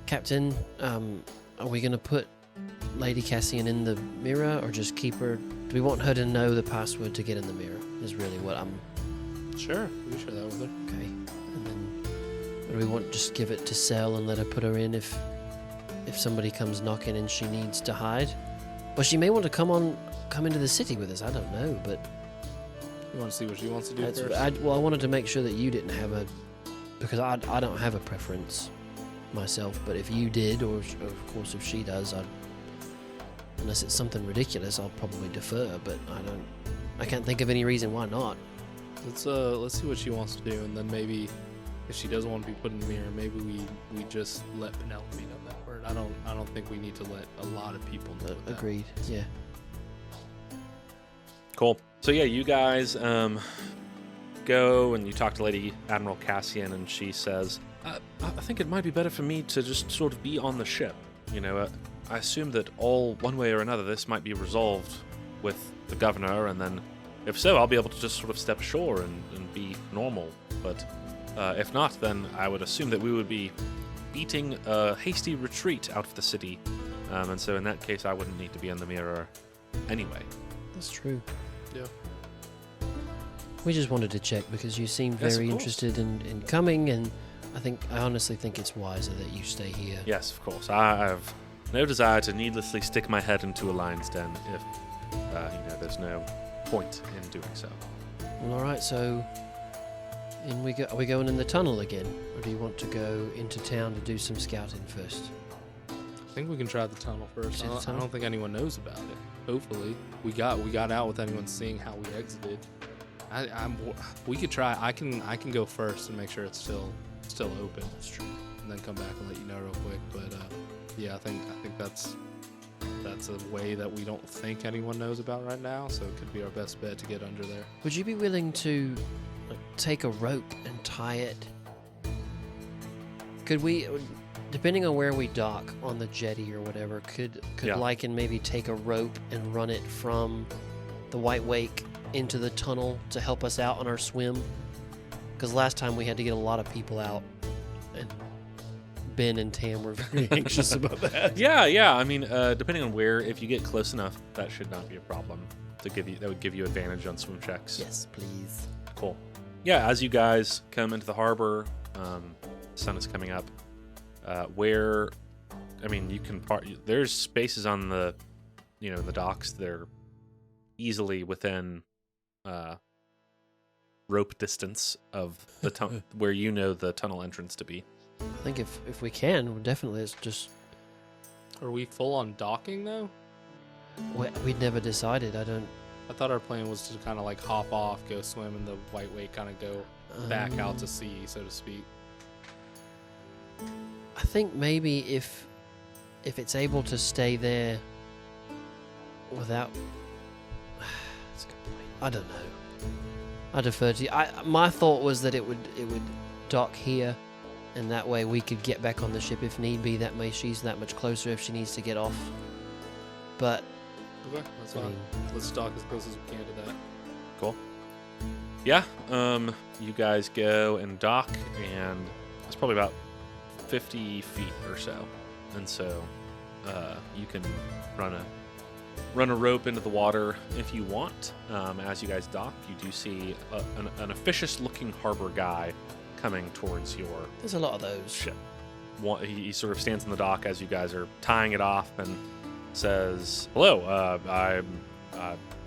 Captain, are we going to put Lady Cassian in the mirror or just keep her? Do we want her to know the password to get in the mirror? Is really what I'm... Sure, we share that with her. Okay. And then or do we want just give it to Sel and let her put her in if somebody comes knocking and she needs to hide? Well, she may want to come into the city with us. I don't know, but... You want to see what she wants to do That's, first? I wanted to make sure that you didn't have a... Because I don't have a preference myself, but if you did, or of course if she does, unless it's something ridiculous, I'll probably defer, but I can't think of any reason why not. Let's see what she wants to do, and then maybe if she doesn't want to be put in the mirror, maybe we just let Penelope know that word. I don't think we need to let a lot of people know that. Agreed. Yeah. Cool. So yeah, you guys go and you talk to Lady Admiral Cassian, and she says, I think it might be better for me to just sort of be on the ship. You know, I assume that one way or another, this might be resolved with the governor, and then if so, I'll be able to just sort of step ashore and be normal. But if not, then I would assume that we would be beating a hasty retreat out of the city. And so in that case, I wouldn't need to be in the mirror anyway. That's true. Yeah. We just wanted to check because you seemed Yes, very of course. interested in coming, and I honestly think it's wiser that you stay here. Yes, of course. I have no desire to needlessly stick my head into a lion's den if, there's no point in doing so. Well, all right. So, in we go. Are we going in the tunnel again, or do you want to go into town to do some scouting first? I think we can try the tunnel first. Try the I tunnel? don't think anyone knows about it. Hopefully, we got out with anyone seeing how we exited. We could try. I can go first and make sure it's still open. That's true. And then come back and let you know real quick. But yeah, I think that's a way that we don't think anyone knows about right now. So it could be our best bet to get under there. Would you be willing to take a rope and tie it? Could we, depending on where we dock on the jetty or whatever, could Yeah. Lichen maybe take a rope and run it from the White Wake into the tunnel to help us out on our swim? Because last time we had to get a lot of people out, and Ben and Tam were very anxious about that. Yeah. I mean, depending on where, if you get close enough, that should not be a problem. That would give you advantage on swim checks. Yes, please. Cool. Yeah, as you guys come into the harbor, the sun is coming up. You can there's spaces on the, the docks. They're easily within rope distance of the where the tunnel entrance to be. I think if we can, definitely it's just Are we full on docking though? we'd never decided. I thought our plan was to kind of like hop off, go swim in the White Wake, kind of go back out to sea, so to speak. I think maybe if it's able to stay there without, that's a good point. I don't know. I defer to you. My thought was that it would dock here, and that way we could get back on the ship if need be. That way she's that much closer if she needs to get off. But Okay, that's I fine. mean, Let's dock as close as we can to that. Cool. Yeah. You guys go and dock, and it's probably about 50 feet or so, and so you can run a rope into the water if you want. As you guys dock, you do see an officious-looking harbor guy coming towards your there's a lot of those. ship. He sort of stands in the dock as you guys are tying it off and says, "Hello,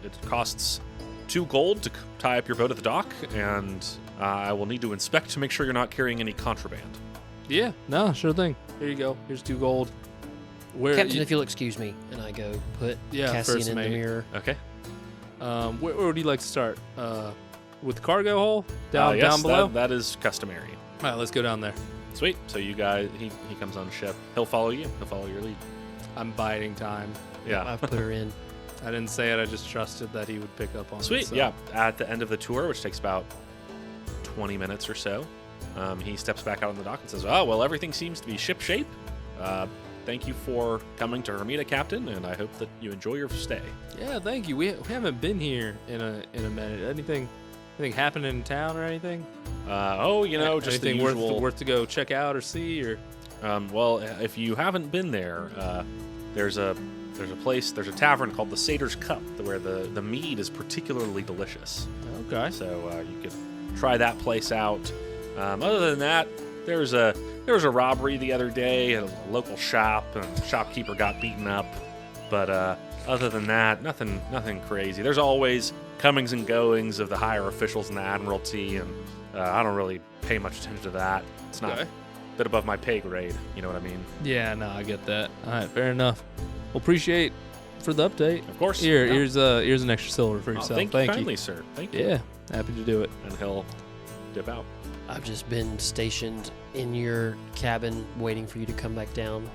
it costs 2 gold to tie up your boat at the dock, and I will need to inspect to make sure you're not carrying any contraband." Yeah, no, sure thing. Here you go. Here's 2 gold. Where? Captain, if you'll excuse me, and I go put Cassian first in mate. the mirror. Okay. Where would you like to start? With the cargo hole down Yes, below. that is customary. All right, let's go down there. Sweet. So you guys, he comes on the ship. He'll follow you. He'll follow your lead. I'm biding time. Yeah. I've put her in. I didn't say it. I just trusted that he would pick up on it. Sweet. so- Yeah. At the end of the tour, which takes about 20 minutes or so, he steps back out on the dock and says, "Oh, well, everything seems to be shipshape. Thank you for coming to Hormida, Captain, and I hope that you enjoy your stay." Yeah, thank you. We haven't been here in a minute. Anything happening in town or anything? Just the anything usual. worth to go check out or see or. Well, if you haven't been there, there's a tavern called the Satyr's Cup, where the mead is particularly delicious. Okay. So you could try that place out. Other than that, there was a robbery the other day at a local shop, and the shopkeeper got beaten up. But other than that, nothing crazy. There's always comings and goings of the higher officials in the Admiralty, and I don't really pay much attention to that. It's not Okay. a bit above my pay grade. You know what I mean? Yeah, no, I get that. All right, fair enough. Well, appreciate for the update. Of course. Here, No. here's an extra silver for Oh, yourself. thank you kindly, sir. Thank you. Yeah, happy to do it. And he'll dip out. I've just been stationed in your cabin waiting for you to come back down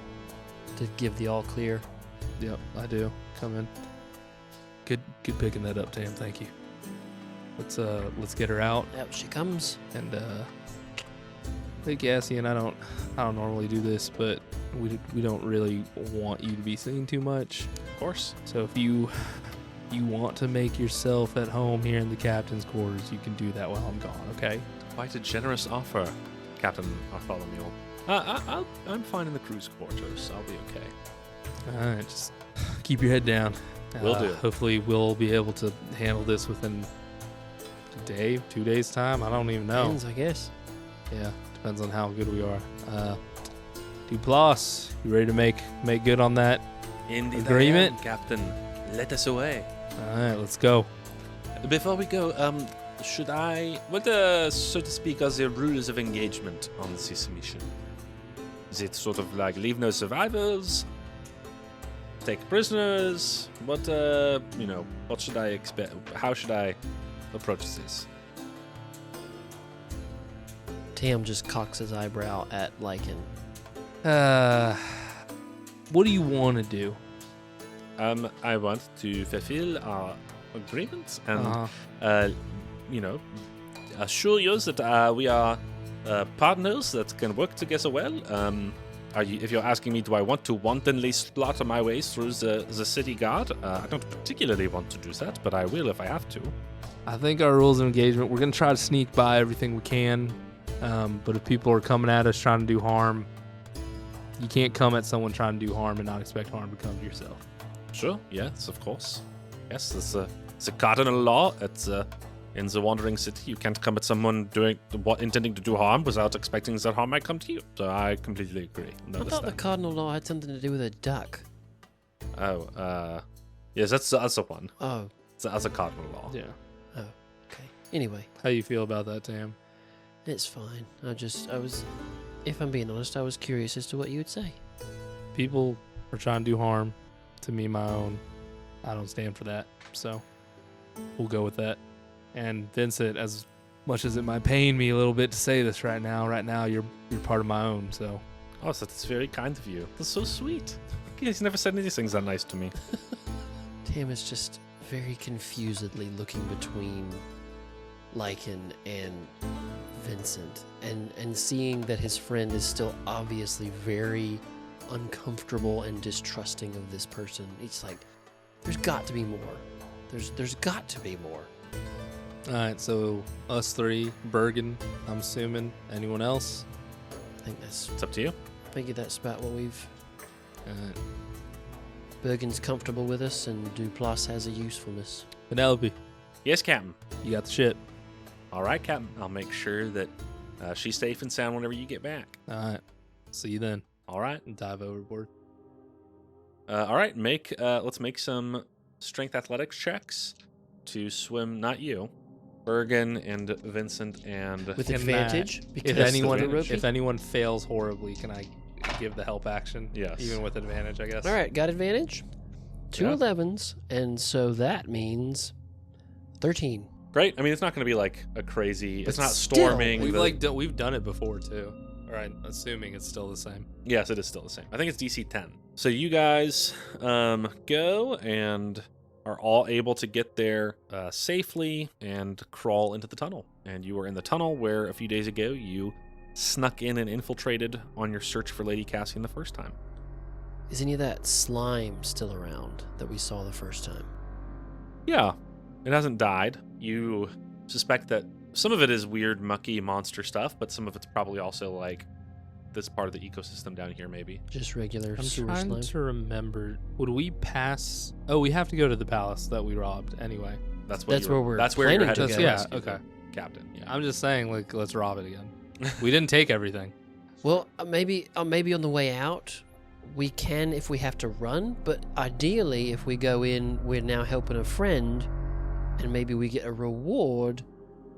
to give the all clear. Yep, I do. Come in. Good picking that up, Tam. Thank you. Let's get her out. Out she comes. And hey, Cassian, I don't normally do this, but we don't really want you to be seen too much. Of course. So if you want to make yourself at home here in the captain's quarters, you can do that while I'm gone. Okay? Quite a generous offer, Captain Bartholomew. I'm fine in the crew's quarters. I'll be okay. All right, just keep your head down. Will do. Hopefully, we'll be able to handle this within a day, 2 days time. I don't even know. Depends, I guess. Yeah, depends on how good we are. Duplass, you ready to make good on that Indeed agreement? I am, Captain. Let us away. All right, let's go. Before we go, what, so to speak, are the rules of engagement on this mission? Is it sort of like leave no survivors? Take prisoners? What should I expect? How should I approach this? Tam just cocks his eyebrow at Lichen. What do you want to do? I want to fulfill our agreement and, assure you that we are partners that can work together well. If you're asking me, do I want to wantonly slaughter my way through the city guard? I don't particularly want to do that, but I will if I have to. I think our rules of engagement, we're going to try to sneak by everything we can. But if people are coming at us trying to do harm, you can't come at someone trying to do harm and not expect harm to come to yourself. Sure, yes, of course. Yes, it's a cardinal law. It's in the Wandering City. You can't come at someone intending to do harm without expecting that harm might come to you. So I completely agree. I thought the cardinal law had something to do with a duck. Oh, yes, that's the other one. Oh. It's the other cardinal law. Yeah. Oh, okay. Anyway. How you feel about that, Tam? It's fine. If I'm being honest, I was curious as to what you would say. People are trying to do harm to me, my own. I don't stand for that. So we'll go with that. And Vincent, as much as it might pain me a little bit to say this right now, you're part of my own. So. Oh, so that's very kind of you. That's so sweet. He's never said anything that nice to me. Tam is just very confusedly looking between Lichen and Vincent and seeing that his friend is still obviously very uncomfortable and distrusting of this person. It's like, there's got to be more. There's got to be more. All right, so us three, Burgen, I'm assuming. Anyone else? I think It's up to you. I figure that's about what we've... All right. Bergen's comfortable with us, and Duplass has a usefulness. Penelope, Yes, Captain. you got the shit. All right, Captain. I'll make sure that she's safe and sound whenever you get back. All right. See you then. All right. And dive overboard. All right. Let's make some strength athletics checks to swim. Not you, Burgen and Vincent and With Can advantage? If anyone fails horribly, can I give the help action? Yes. Even with advantage, I guess. All right, got advantage. 2 Yeah. 11s, and so that means 13. Great. I mean, it's not going to be like a crazy. It's But not still, storming. We've done it before too. All right, assuming it's still the same. Yes, it is still the same. I think it's DC 10. So you guys go and are all able to get there safely and crawl into the tunnel. And you are in the tunnel where a few days ago you snuck in and infiltrated on your search for Lady Cassian the first time. Is any of that slime still around that we saw the first time? Yeah, it hasn't died. You suspect that some of it is weird, mucky monster stuff, but some of it's probably also like this part of the ecosystem down here, maybe. Just regular I'm sewer trying slime? to remember. Would we pass? Oh, we have to go to the palace that we robbed anyway. That's where we're That's where you're planning headed to to go. rescue Yeah, okay. the captain. Yeah. I'm just saying, like, let's rob it again. We didn't take everything. Well, maybe on the way out, we can if we have to run, but ideally, if we go in, we're now helping a friend, and maybe we get a reward.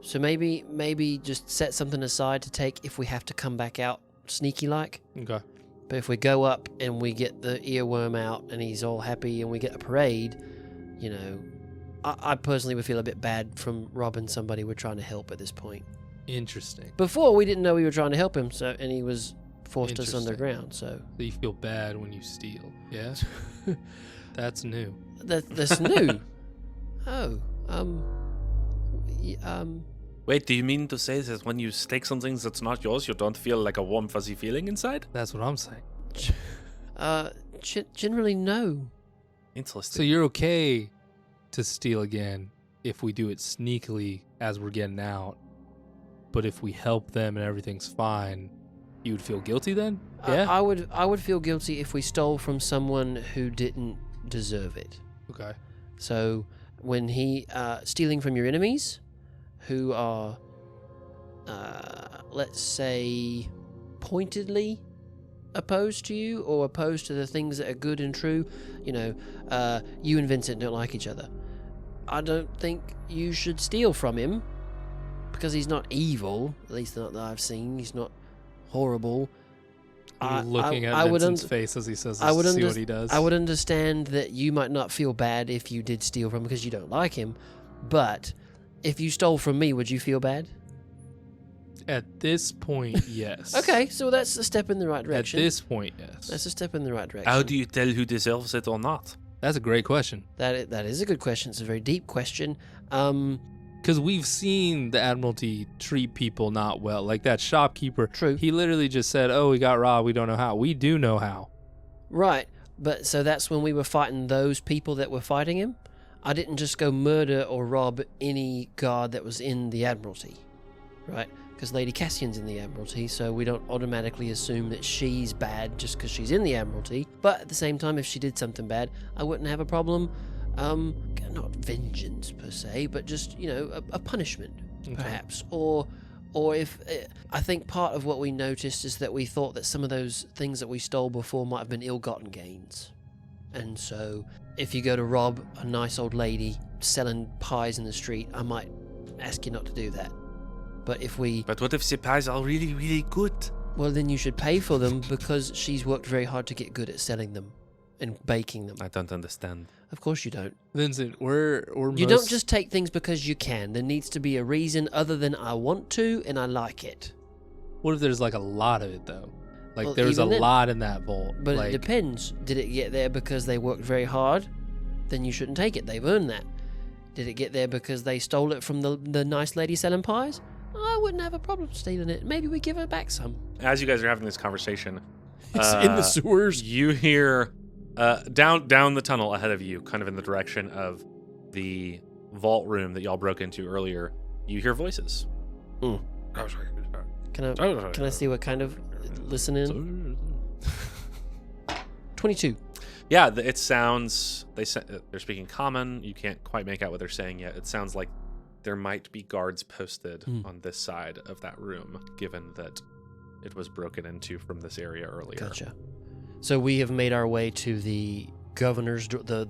So maybe just set something aside to take if we have to come back out sneaky-like. Okay. But if we go up and we get the earworm out and he's all happy and we get a parade, I personally would feel a bit bad from robbing somebody we're trying to help at this point. Interesting. Before, we didn't know we were trying to help him, and he was forced us Interesting. underground, so... So you feel bad when you steal, yeah? That's new. That's new. Oh, Wait, do you mean to say that when you take something that's not yours, you don't feel like a warm, fuzzy feeling inside? That's what I'm saying. generally no. Interesting. So you're okay to steal again if we do it sneakily as we're getting out, but if we help them and everything's fine, you would feel guilty then? Yeah. I would feel guilty if we stole from someone who didn't deserve it. Okay. So when stealing from your enemies, who are, let's say, pointedly opposed to you or opposed to the things that are good and true, you and Vincent don't like each other. I don't think you should steal from him because he's not evil, at least not that I've seen. He's not horrible. You're looking at Vincent's face as he says this to see what he does. I would understand that you might not feel bad if you did steal from him because you don't like him, but if you stole from me, would you feel bad? At this point, yes. Okay, so that's a step in the right direction. At this point, yes. That's a step in the right direction. How do you tell who deserves it or not? That's a great question. That is a good question. It's a very deep question. Because we've seen the Admiralty treat people not well. Like that shopkeeper. True. He literally just said, oh, we got robbed. We don't know how. We do know how. Right. But so that's when we were fighting those people that were fighting him? I didn't just go murder or rob any guard that was in the Admiralty. Right? Because Lady Cassian's in the Admiralty, so we don't automatically assume that she's bad just because she's in the Admiralty. But at the same time, if she did something bad, I wouldn't have a problem. Not vengeance per se, but just, a punishment, perhaps. Or if... I think part of what we noticed is that we thought that some of those things that we stole before might have been ill-gotten gains. And so, if you go to rob a nice old lady selling pies in the street, I might ask you not to do that. But what if the pies are really, really good? Well, then you should pay for them because she's worked very hard to get good at selling them and baking them. I don't understand. Of course you don't. Vincent, we're You don't just take things because you can. There needs to be a reason other than I want to and I like it. What if there's like a lot of it though? Like Well, there's a even then- lot in that vault. But like, it depends. Did it get there because they worked very hard? Then you shouldn't take it. They've earned that. Did it get there because they stole it from the nice lady selling pies? I wouldn't have a problem stealing it. Maybe we give her back some. As you guys are having this conversation, It's in the sewers. you hear down the tunnel ahead of you, kind of in the direction of the vault room that y'all broke into earlier. You hear voices. Can I see what kind of listening? 22. Yeah, it sounds. They're speaking common. You can't quite make out what they're saying yet. It sounds like there might be guards posted on this side of that room, given that it was broken into from this area earlier. Gotcha. So we have made our way to the governor's door, the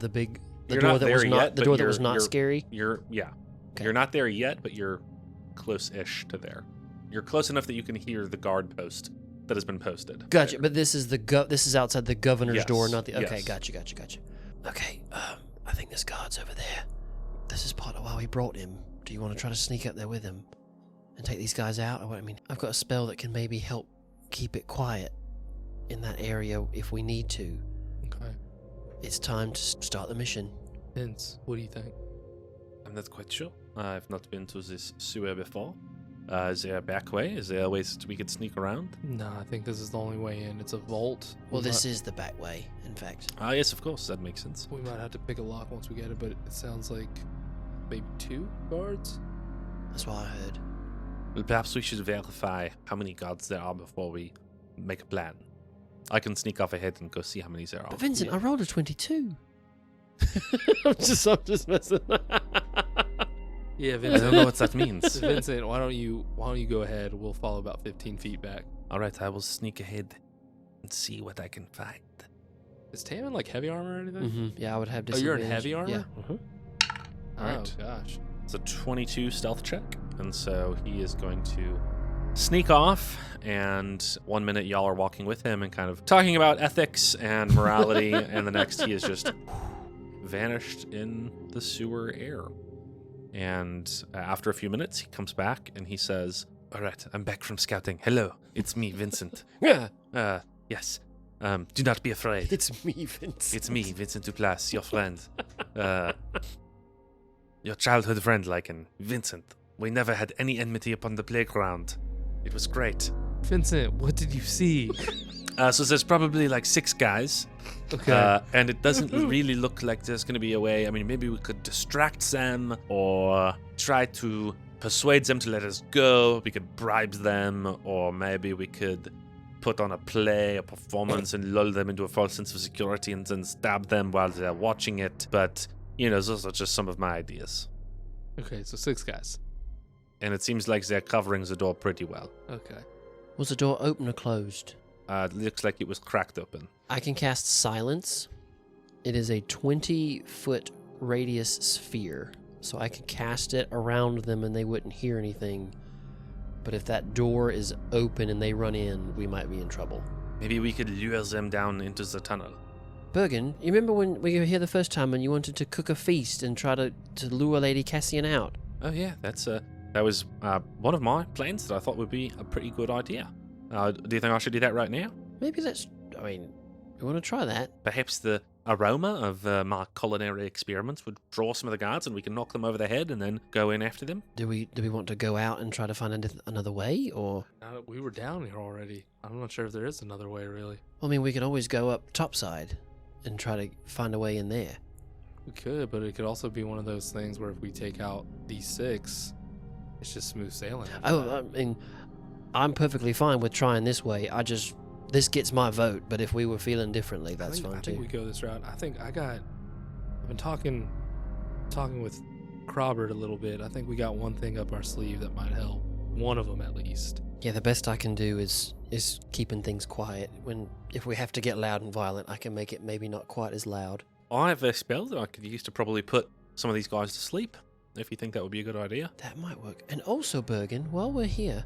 You're door not that there was not yet, the but door that was you're- not you're- scary. Okay. You're not there yet, but you're close-ish to there. You're close enough that you can hear the guard post that has been posted. Gotcha. there. But this is this is outside the governor's Yes, door, not the. Okay, yes. gotcha. Okay, I think this guard's over there. This is part of why we brought him. Do you want to try to sneak up there with him and take these guys out? I've got a spell that can maybe help keep it quiet in that area if we need to. Okay. It's time to start the mission. Vince, what do you think? I'm not quite sure. I've not been to this sewer before. Is there a back way? Is there a way we could sneak around? No, I think this is the only way in. It's a vault. Well, this is the back way, in fact. Yes, of course. That makes sense. We might have to pick a lock once we get it, but it sounds like maybe 2 guards? That's what I heard. Well, perhaps we should verify how many guards there are before we make a plan. I can sneak off ahead and go see how many there are. But Vincent, I rolled a 22. I'm just messing. Yeah, I Vincent. don't know what that means. Vincent, why don't you go ahead? We'll fall about 15 feet back. All right, I will sneak ahead and see what I can find. Is Taman like heavy armor or anything? Mm-hmm. Yeah, I would have Oh, you're in disadvantage. heavy armor? Yeah. Mm-hmm. Oh, Alright. gosh. It's a 22 stealth check, and so he is going to sneak off, and 1 minute y'all are walking with him and kind of talking about ethics and morality, and the next he is just vanished in the sewer air. And after a few minutes, he comes back and he says, All right, I'm back from scouting. Hello, it's me, Vincent. Yes. Do not be afraid. It's me, Vincent. It's me, Vincent Duplass, your friend. Your childhood friend, Lichen. Vincent. We never had any enmity upon the playground. It was great. Vincent, what did you see? So there's probably like 6 guys. Okay. And it doesn't really look like there's going to be a way. I mean, maybe we could distract them or try to persuade them to let us go. We could bribe them, or maybe we could put on a play, a performance, and lull them into a false sense of security and then stab them while they're watching it. But, those are just some of my ideas. Okay, so 6 guys. And it seems like they're covering the door pretty well. Okay. Was the door open or closed? It looks like it was cracked open. I can cast Silence. It is a 20-foot radius sphere, so I can cast it around them and they wouldn't hear anything. But if that door is open and they run in, we might be in trouble. Maybe we could lure them down into the tunnel. Burgen, you remember when we were here the first time and you wanted to cook a feast and try to lure Lady Cassian out? Oh yeah, that was one of my plans that I thought would be a pretty good idea. Do you think I should do that right now? Maybe we want to try that. Perhaps the aroma of my culinary experiments would draw some of the guards and we can knock them over the head and then go in after them. Do we want to go out and try to find another way, or? We were down here already. I'm not sure if there is another way, really. Well, I mean, we could always go up topside and try to find a way in there. We could, but it could also be one of those things where if we take out these 6, it's just smooth sailing. I mean, I'm perfectly fine with trying this way. This gets my vote, but if we were feeling differently, that's fine too. I think we go this route. I've been talking with Crobert a little bit. I think we got one thing up our sleeve that might help. One of them at least. Yeah, the best I can do is keeping things quiet. If we have to get loud and violent, I can make it maybe not quite as loud. I have a spell that I could use to probably put some of these guys to sleep, if you think that would be a good idea. That might work. And also, Burgen, while we're here,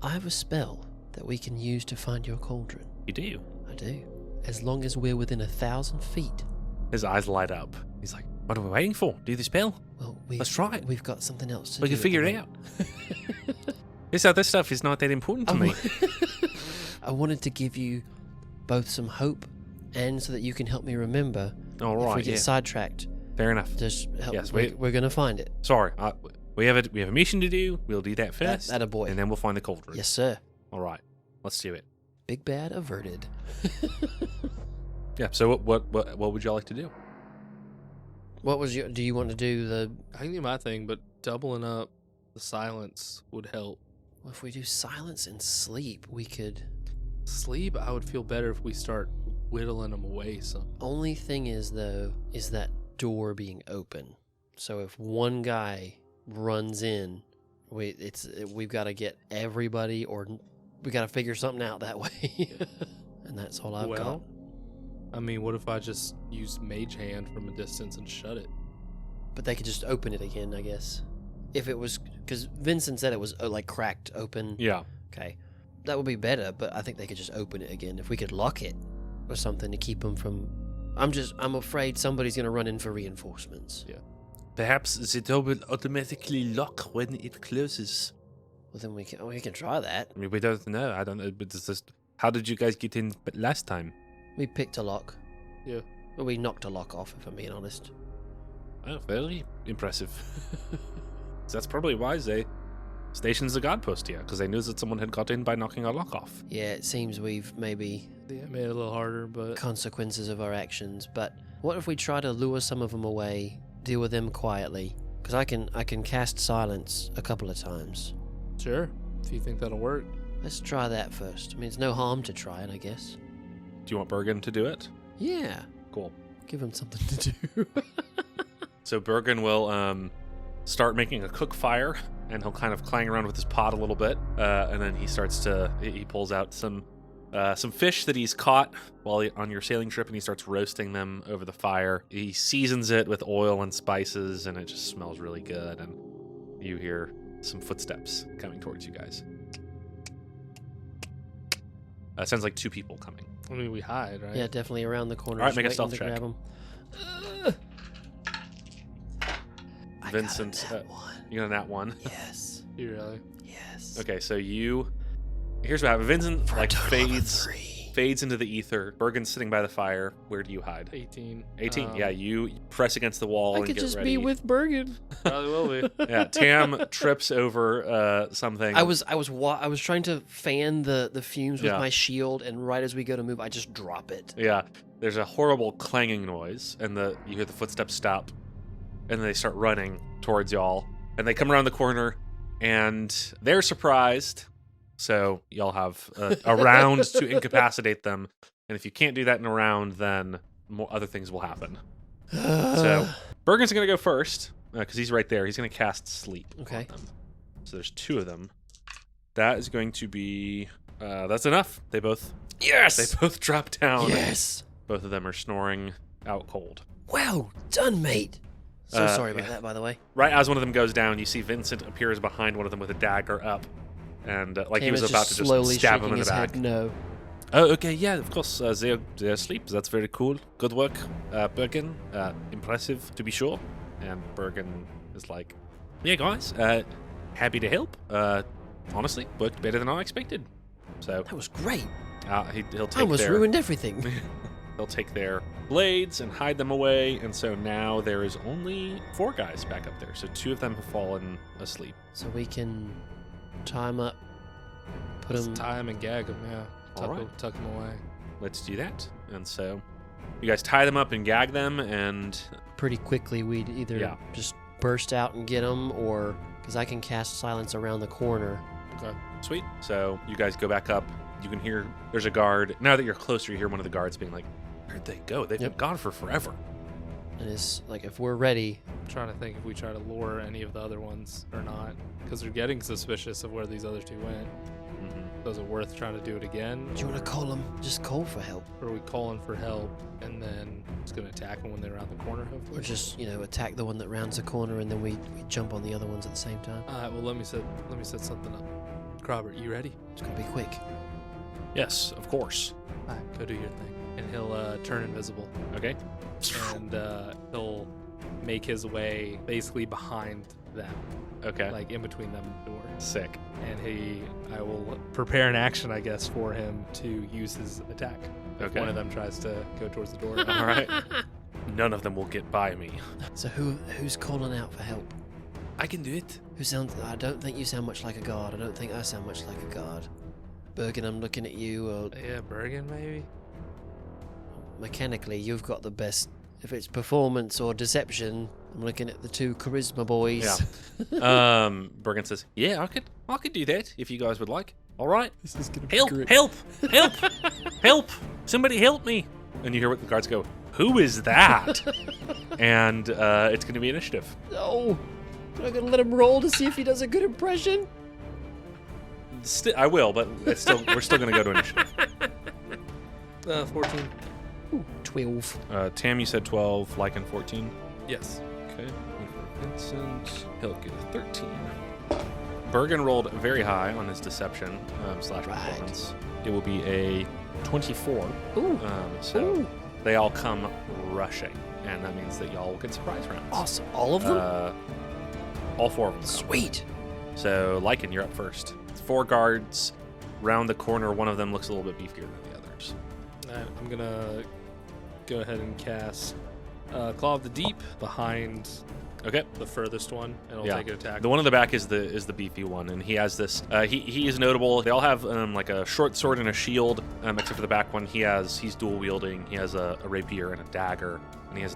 I have a spell that we can use to find your cauldron. You do? I do. As long as we're within 1,000 feet. His eyes light up. He's like, what are we waiting for? Do the spell? Well, let's try it. We've got something else to do. We can figure it out. This other stuff is not that important to me. I wanted to give you both some hope and so that you can help me remember. All right, if we get sidetracked. Fair enough. Just help. Yes, we're going to find it. Sorry, we have a mission to do. We'll do that first. That a boy. And then we'll find the cauldron. Yes, sir. All right, let's do it. Big bad averted. Yeah. So what would y'all like to do? What was do you want to do the? I can do my thing, but doubling up the silence would help. Well, if we do silence and sleep, we could. Sleep, I would feel better if we start whittling them away some. Only thing is though, is that door being open. So if one guy runs in, we've got to get everybody, or we got to figure something out that way. And that's all I've got. I mean, what if I just use Mage Hand from a distance and shut it? But they could just open it again, I guess. If it was, because Vincent said it was like cracked open. Yeah. Okay. That would be better, but I think they could just open it again. If we could lock it or something to keep them from... I'm afraid somebody's going to run in for reinforcements. Yeah. Perhaps the door will automatically lock when it closes. Well, then we can try that. I mean, we don't know. I don't know. But how did you guys get in last time? We picked a lock. Yeah. Well, we knocked a lock off, if I'm being honest. Oh, very impressive. So that's probably why they stationed the guard post here, because they knew that someone had got in by knocking our lock off. Yeah, it seems we've maybe... Yeah, made it a little harder, but... Consequences of our actions. But what if we try to lure some of them away, deal with them quietly? Because I can cast silence a couple of times. Sure, if you think that'll work. Let's try that first. I mean, it's no harm to try it, I guess. Do you want Burgen to do it? Yeah. Cool. Give him something to do. So Burgen will start making a cook fire, and he'll kind of clang around with his pot a little bit, and then he pulls out some fish that he's caught while on your sailing trip, and he starts roasting them over the fire. He seasons it with oil and spices, and it just smells really good, and you hear some footsteps coming towards you guys. Sounds like 2 people coming. I mean, we hide, right? Yeah, definitely around the corner. All right, just make a waiting stealth to check. grab 'em. Vincent, I got a nat one. you got a nat 1. Yes. You really? Yes. Okay, so here's what happens. Vincent For a like total of 3. fades into the ether. Bergen's sitting by the fire. Where do you hide? 18. 18. Yeah, you press against the wall I and could get just ready. be with Burgen. Probably will be. Yeah, Tam trips over something. I was trying to fan the fumes with Yeah. my shield, and right as we go to move, I just drop it. Yeah, there's a horrible clanging noise, and you hear the footsteps stop, and then they start running towards y'all, and they come around the corner, and they're surprised. So y'all have a round to incapacitate them, and if you can't do that in a round, then more other things will happen. So Bergen's gonna go first because he's right there. He's gonna cast Sleep. Okay. On them. So there's 2 of them. That is going to be that's enough. They both drop down. Yes. Both of them are snoring out cold. Well done, mate. So sorry about yeah. that, by the way. Right as one of them goes down, you see Vincent appears behind one of them with a dagger up, and like he Cam was is about to just slowly stab him shaking in the his back. head no. Oh, okay, yeah, of course. They're asleep. That's very cool. Good work, Bergen. Impressive, to be sure. And Bergen is like, yeah, guys, happy to help. Honestly, worked better than I expected. So That was great. he'll I take almost their ruined everything. they'll take their blades and hide them away. And so now there is only 4 guys back up there. So 2 of them have fallen asleep. So we can tie him up, put him. Tie him and gag him, yeah. All right. Tuck him away. Let's do that. And so you guys tie them up and gag them, and Pretty quickly. We'd either just burst out and get him, or because I can cast silence around the corner. Okay. sweet. So you guys go back up. You can hear there's a guard. Now that you're closer, you hear one of the guards being like, where'd they go? They've been gone for forever. And it's like, if we're ready, I'm trying to think if we try to lure any of the other ones or not, because they're getting suspicious of where these other 2 went. So is it worth trying to do it again? do you want to call him? Just call for help. Or are we calling for help and then just going to attack them when they're around the corner, Or hopefully? just, attack the one that rounds the corner, and then we jump on the other ones at the same time. All right, well, let me set something up. Crobert, you ready? It's got to be quick. Yes, of course. All right, go do your thing. And he'll turn invisible. Okay. And he'll make his way basically behind them, Okay. like in between them and the door. Sick. And I will prepare an action, I guess, for him to use his attack. If Okay. one of them tries to go towards the door. All right. None of them will get by me. So who's calling out for help? I can do it. I don't think you sound much like a guard. I don't think I sound much like a guard. Bergen, I'm looking at you. Yeah, Burgen, maybe? Mechanically, you've got the best. If it's performance or deception, I'm looking at the 2 charisma boys. Yeah. Bergen says, yeah, I could do that if you guys would like. All right. This is gonna Help! Help! Somebody help me! And you hear what the guards go, who is that? And it's going to be initiative. No! Am I gonna let him roll to see if he does a good impression? I will, but we're still going to go to initiative. 14. Ooh, 12. Tam, you said 12, Lichen 14. Yes. Okay. And for Vincent, he'll get a 13. Bergen rolled very high on his deception / performance. It will be a 24. Ooh. So Ooh. they all come rushing, and that means that y'all will get surprise rounds. Awesome. All of them? All 4 of them. Sweet. So, Lichen, you're up first. 4 guards round the corner. One of them looks a little bit beefier than the others. Alright, I'm gonna go ahead and cast Claw of the Deep behind Okay. the furthest one, and I'll Yeah. take an attack. The one in the back is the beefy one, and he has this. He is notable. They all have like a short sword and a shield, except for the back one. He's dual wielding. He has a rapier and a dagger, and he has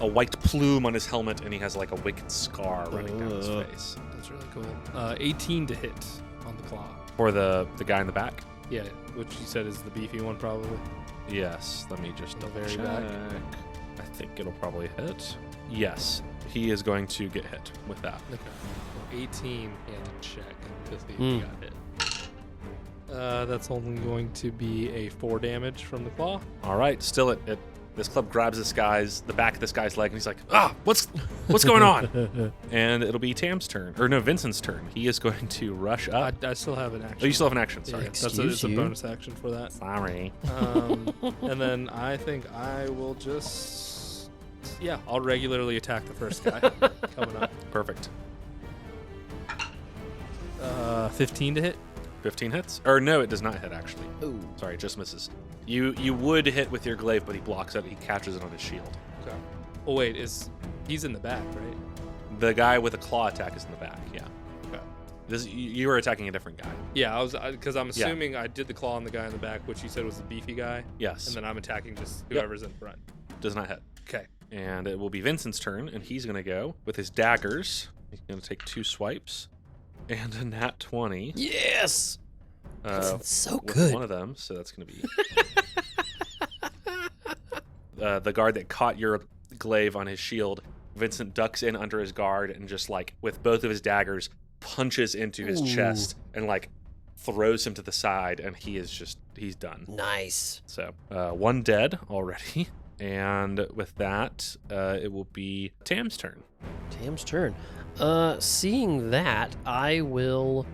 a white plume on his helmet, and he has like a wicked scar running down his face. That's really cool. 18 to hit on the claw. For the guy in the back. Yeah, which you said is the beefy one, probably. Yes. Let me just The double very check. back. I think it'll probably hit. Yes, he is going to get hit with that. Okay. Well, 18 and check to see if Hmm. he got hit. That's only going to be a 4 damage from the claw. All right, still this club grabs the back of this guy's leg, and he's like, what's going on? And it'll be Tam's turn, or no, Vincent's turn. He is going to rush up. I still have an action. Oh, you still have an action. Yeah, Sorry. it's Excuse a you. bonus action for that. Sorry. And then I think I will just, I'll regularly attack the first guy coming up. Perfect. 15 to hit. 15 hits? Or no, it does not hit, actually. Ooh. Sorry, it just misses. You would hit with your glaive, but he blocks it. He catches it on his shield. Okay. Oh wait, he's in the back, right? The guy with a claw attack is in the back, yeah. Okay. You were attacking a different guy. Yeah, because I'm assuming I did the claw on the guy in the back, which you said was the beefy guy. Yes. And then I'm attacking just whoever's in front. Does not hit. Okay. And it will be Vincent's turn, and he's going to go with his daggers. He's going to take 2 swipes. And a nat 20. Yes! That's so with good. one of them, so that's going to be... the guard that caught your glaive on his shield, Vincent ducks in under his guard and just, like, with both of his daggers, punches into his chest and, like, throws him to the side, and he's done. Nice. So, 1 dead already. And with that, it will be Tam's turn. Tam's turn. Seeing that, I will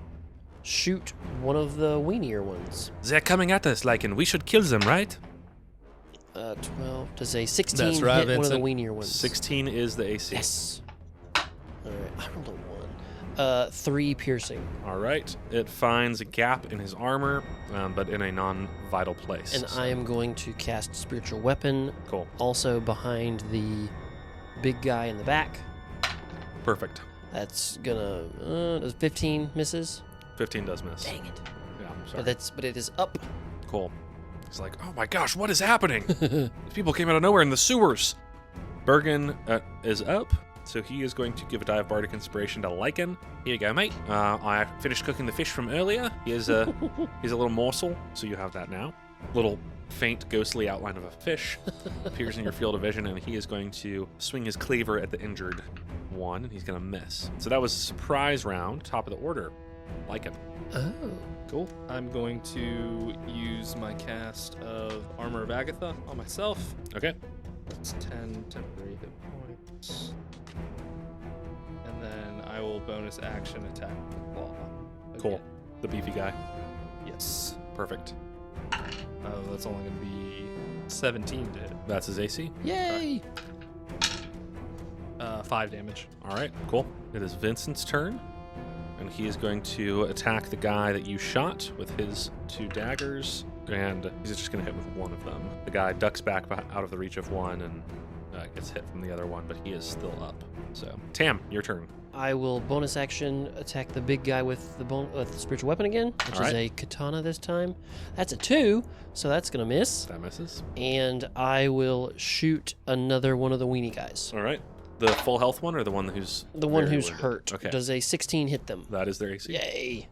shoot one of the weenier ones. They're coming at us, Lichen. We should kill them, right? 12. Does a 16 That's right, hit one of the Vincent. weenier ones? 16 is the AC. Yes. All right, I rolled a 1. 3 piercing. All right. It finds a gap in his armor, but in a non-vital place. And I am going to cast Spiritual Weapon, Cool. also behind the big guy in the back. Perfect. That's gonna... does 15 misses? 15 does miss. Dang it. Yeah, I'm sorry. But it is up. Cool. He's like, oh my gosh, what is happening? These people came out of nowhere in the sewers. Bergen is up, so he is going to give a die of Bardic Inspiration to Lichen. Here you go, mate. I finished cooking the fish from earlier. Here's a little morsel, so you have that now. Little faint, ghostly outline of a fish appears in your field of vision, and he is going to swing his cleaver at the injured one, and he's going to miss. So that was a surprise round, top of the order. Lichen. Oh. Cool. I'm going to use my cast of Armor of Agatha on myself. Okay. It's 10 temporary hit points. And then I will bonus action attack with the claw. Cool. Again. The beefy guy. Yes. Perfect. Oh, that's only going to be 17 to hit. That's his AC. Yay! 5 damage. All right, cool. It is Vincent's turn, and he is going to attack the guy that you shot with his 2 daggers, and he's just going to hit with one of them. The guy ducks back out of the reach of one and gets hit from the other one, but he is still up. So, Tam, your turn. I will bonus action attack the big guy with the spiritual weapon again, which is a katana this time. That's a 2, so that's going to miss. That misses. And I will shoot another one of the weenie guys. All right. The full health one or the one who's... The one very who's wounded? hurt. Okay. Does a 16 hit them? That is their AC. Yay.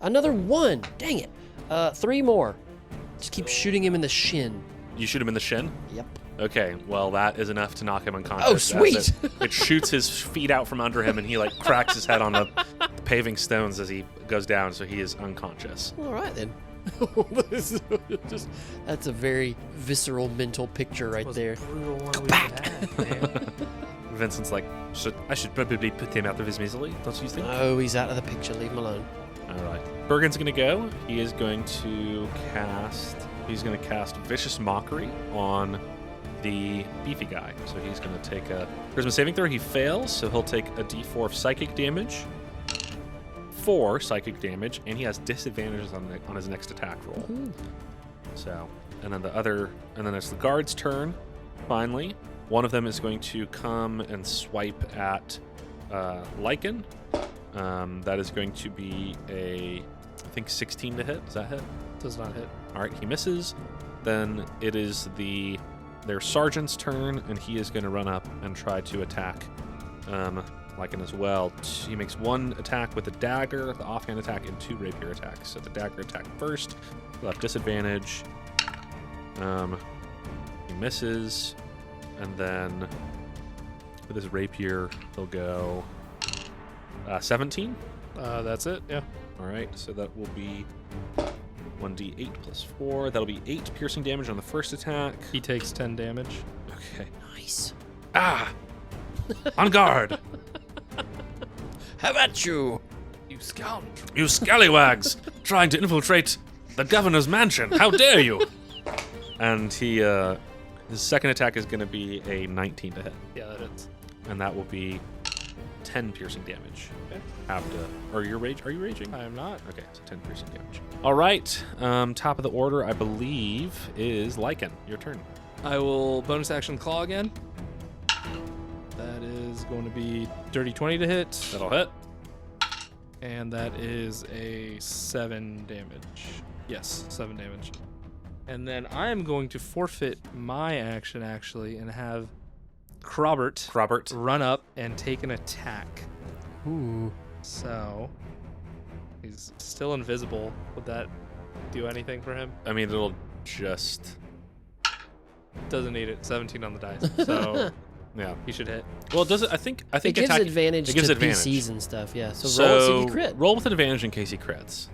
Another 1. Dang it. 3 more. Just keep shooting him in the shin. You shoot him in the shin? Yep. Okay, well, that is enough to knock him unconscious. Oh, As sweet. It shoots his feet out from under him, and he, like, cracks his head on the paving stones as he goes down, so he is unconscious. All right, then. That's a very visceral mental picture right there. Go back. Vincent's like, I should probably put him out of his misery, don't you think? No, he's out of the picture. Leave him alone. All right. Bergen's going to go. He is going to cast... He's going to cast Vicious Mockery on the beefy guy. So he's going to take a charisma saving throw. He fails, so he'll take a d4 of psychic damage. 4 psychic damage, and he has disadvantages on his next attack roll. Ooh. So, and then it's the guard's turn. Finally, one of them is going to come and swipe at Lichen. That is going to be I think 16 to hit. Does that hit? Does not hit. All right, he misses. Then it is their sergeant's turn, and he is going to run up and try to attack Lichen as well. He makes 1 attack with a dagger, the offhand attack, and 2 rapier attacks. So the dagger attack first. He'll have disadvantage. He misses. And then with his rapier, he'll go 17. That's it, yeah. All right, so that will be 1d8 plus 4. That'll be 8 piercing damage on the first attack. He takes 10 damage. Okay. Nice. Ah! On guard! How about you? You scoundrel. You scallywags! Trying to infiltrate the governor's mansion! How dare you! And his second attack is going to be a 19 to hit. Yeah, that is. And that will be 10 piercing damage. Okay. Are you raging? I am not. Okay, so 10 piercing damage. All right, top of the order, I believe, is Lichen. Your turn. I will bonus action claw again. That is going to be dirty 20 to hit. That'll hit. And that is a 7 damage. Yes, 7 damage. And then I am going to forfeit my action, actually, and have Crobert run up and take an attack. Ooh. So, he's still invisible. Would that do anything for him? I mean, it'll just... Doesn't need it. 17 on the dice. So, Yeah. he should hit. Well, does it? I think It gives attack, advantage it gives to advantage. PCs and stuff, yeah. So roll and see if you crit. roll with an advantage in case he crits.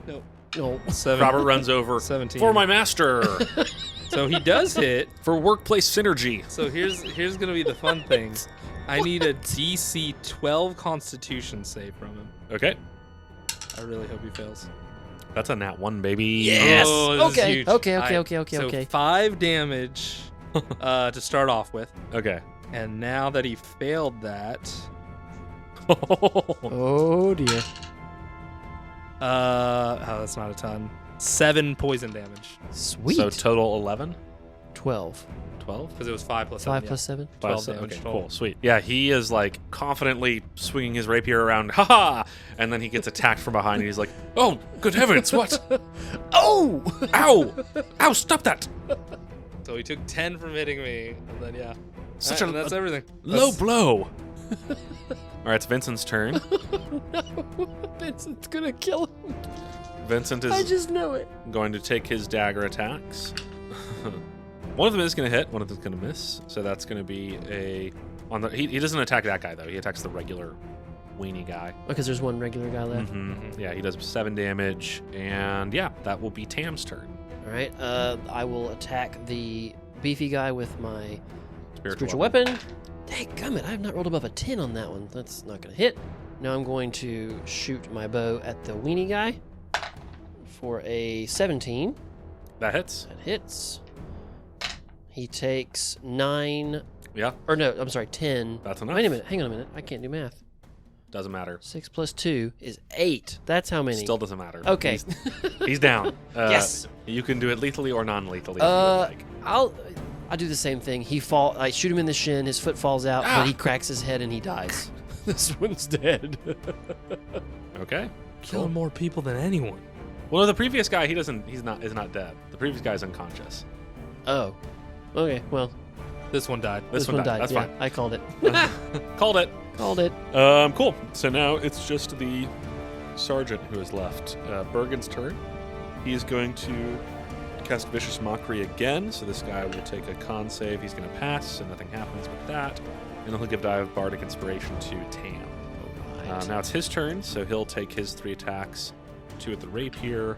Nope. No. 7. Robert runs over 17. for my master So he does hit. for workplace synergy. So here's gonna be the fun thing. I need a DC 12 Constitution save from him. Okay, I really hope he fails. that's a nat 1, baby. Yes. Oh, this is Okay. huge. Okay. So 5 damage to start off with, Okay. and now that he failed that, Oh dear. that's not a ton. 7 poison damage Sweet. So total 11, 12. 12. because it was 5 plus 5 7. plus 7. 12 Okay, damage total. cool, sweet. Yeah, he is like confidently swinging his rapier around, haha, and then he gets attacked from behind, and he's like, "Oh, good heavens, what? Oh! Ow! Ow! Stop that! So he took 10 from hitting me, and then yeah. Such And that's everything. Low blow." All right, it's Vincent's turn. No. Vincent's gonna kill him. Vincent I is just know it. going to take his dagger attacks. One of them is going to hit, one of them is going to miss. So that's going to be he doesn't attack that guy though. He attacks the regular weenie guy. Because there's one regular guy left. Yeah, he does 7 damage, and yeah, that will be Tam's turn. All right. I will attack the beefy guy with my Spiritual weapon. Dadgummit, I have not rolled above a 10 on that one. That's not going to hit. Now I'm going to shoot my bow at the weenie guy for a 17. That hits. That hits. He takes 9. Yeah, Or no, I'm sorry, 10. that's enough. Wait a minute. Hang on a minute. I can't do math. Doesn't matter. 6 plus 2 is 8. That's how many. Still doesn't matter. Okay. He's down. Yes. You can do it lethally or non-lethally if you would like. I'll do the same thing. I shoot him in the shin, his foot falls out, but he cracks his head and he dies. This one's dead. Okay. Killing more people than anyone. Well, the previous guy, is not dead. The previous guy's unconscious. Oh. Okay, well, This one died. This one died. That's yeah, fine. I called it. Called it. Called it. Cool. So now it's just the sergeant who is left. Burgen's turn. He's going to cast Vicious Mockery again. So this guy will take a con save. He's going to pass, so nothing happens with that. And then he'll give Bardic Inspiration to Tam. Right. Now it's his turn, so he'll take his 3 attacks. 2 at the rapier.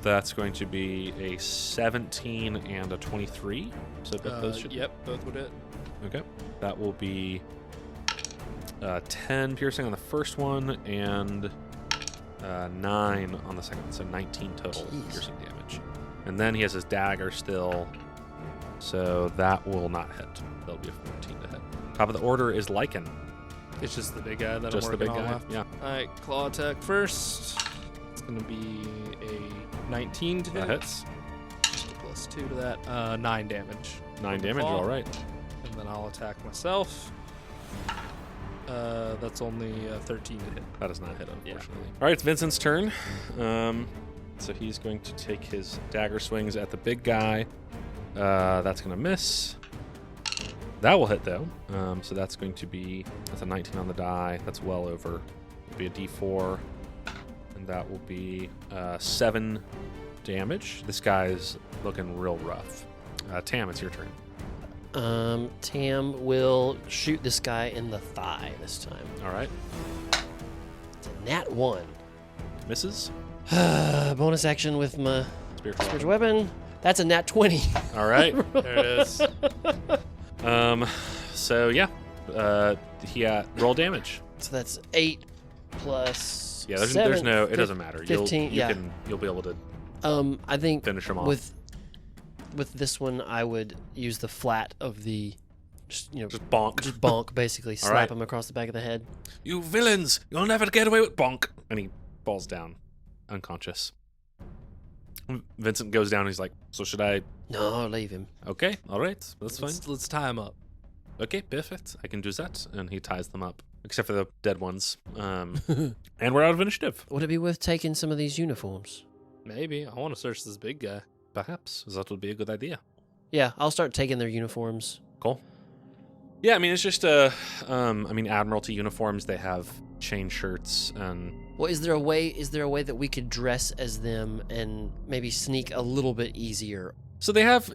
That's going to be a 17 and a 23. So both those should. Yep, both would hit. Okay. That will be 10 piercing on the first one and 9 on the second one. So 19 total Jeez. piercing damage. And then he has his dagger still. So that will not hit. That'll be a 14 to hit. Top of the order is Lichen. It's just the big guy that Just I'm the working big on guy. left. Yeah. Alright, claw attack first. It's gonna be a 19 to That hit. hits. Plus 2 to that. 9 damage. 9 damage. Claw. All right. And then I'll attack myself. That's only 13 to hit. That does not hit, unfortunately. Yeah. All right, it's Vincent's turn. So he's going to take his dagger swings at the big guy. That's going to miss. That will hit, though. So that's going to be, that's a 19 on the die. That's well over. It'll be a d4. And that will be 7 damage. This guy's looking real rough. Tam, it's your turn. Tam will shoot this guy in the thigh this time. All right. It's a nat 1. Misses. Bonus action with my spiritual weapon. That's a nat 20. All right. There it is. So yeah, roll damage. So that's 8 plus. Yeah, there's 7, no. It doesn't matter. 15. You'll be able to I think finish him off. with this one, I would use the flat of the Just Just bonk. just bonk, basically. All Slap right. him across the back of the head. You villains! You'll never get away with bonk! And he falls down, unconscious. Vincent goes down. He's like, so should I? No, leave him. Okay, all right, that's fine. Let's tie him up. Okay, perfect. I can do that. And he ties them up, except for the dead ones. And we're out of initiative. Would it be worth taking some of these uniforms? Maybe. I want to search this big guy. Perhaps that would be a good idea. Yeah, I'll start taking their uniforms. Cool. Yeah, I mean, it's just Admiralty uniforms. They have chain shirts and. Well, is there a way that we could dress as them and maybe sneak a little bit easier? So they have,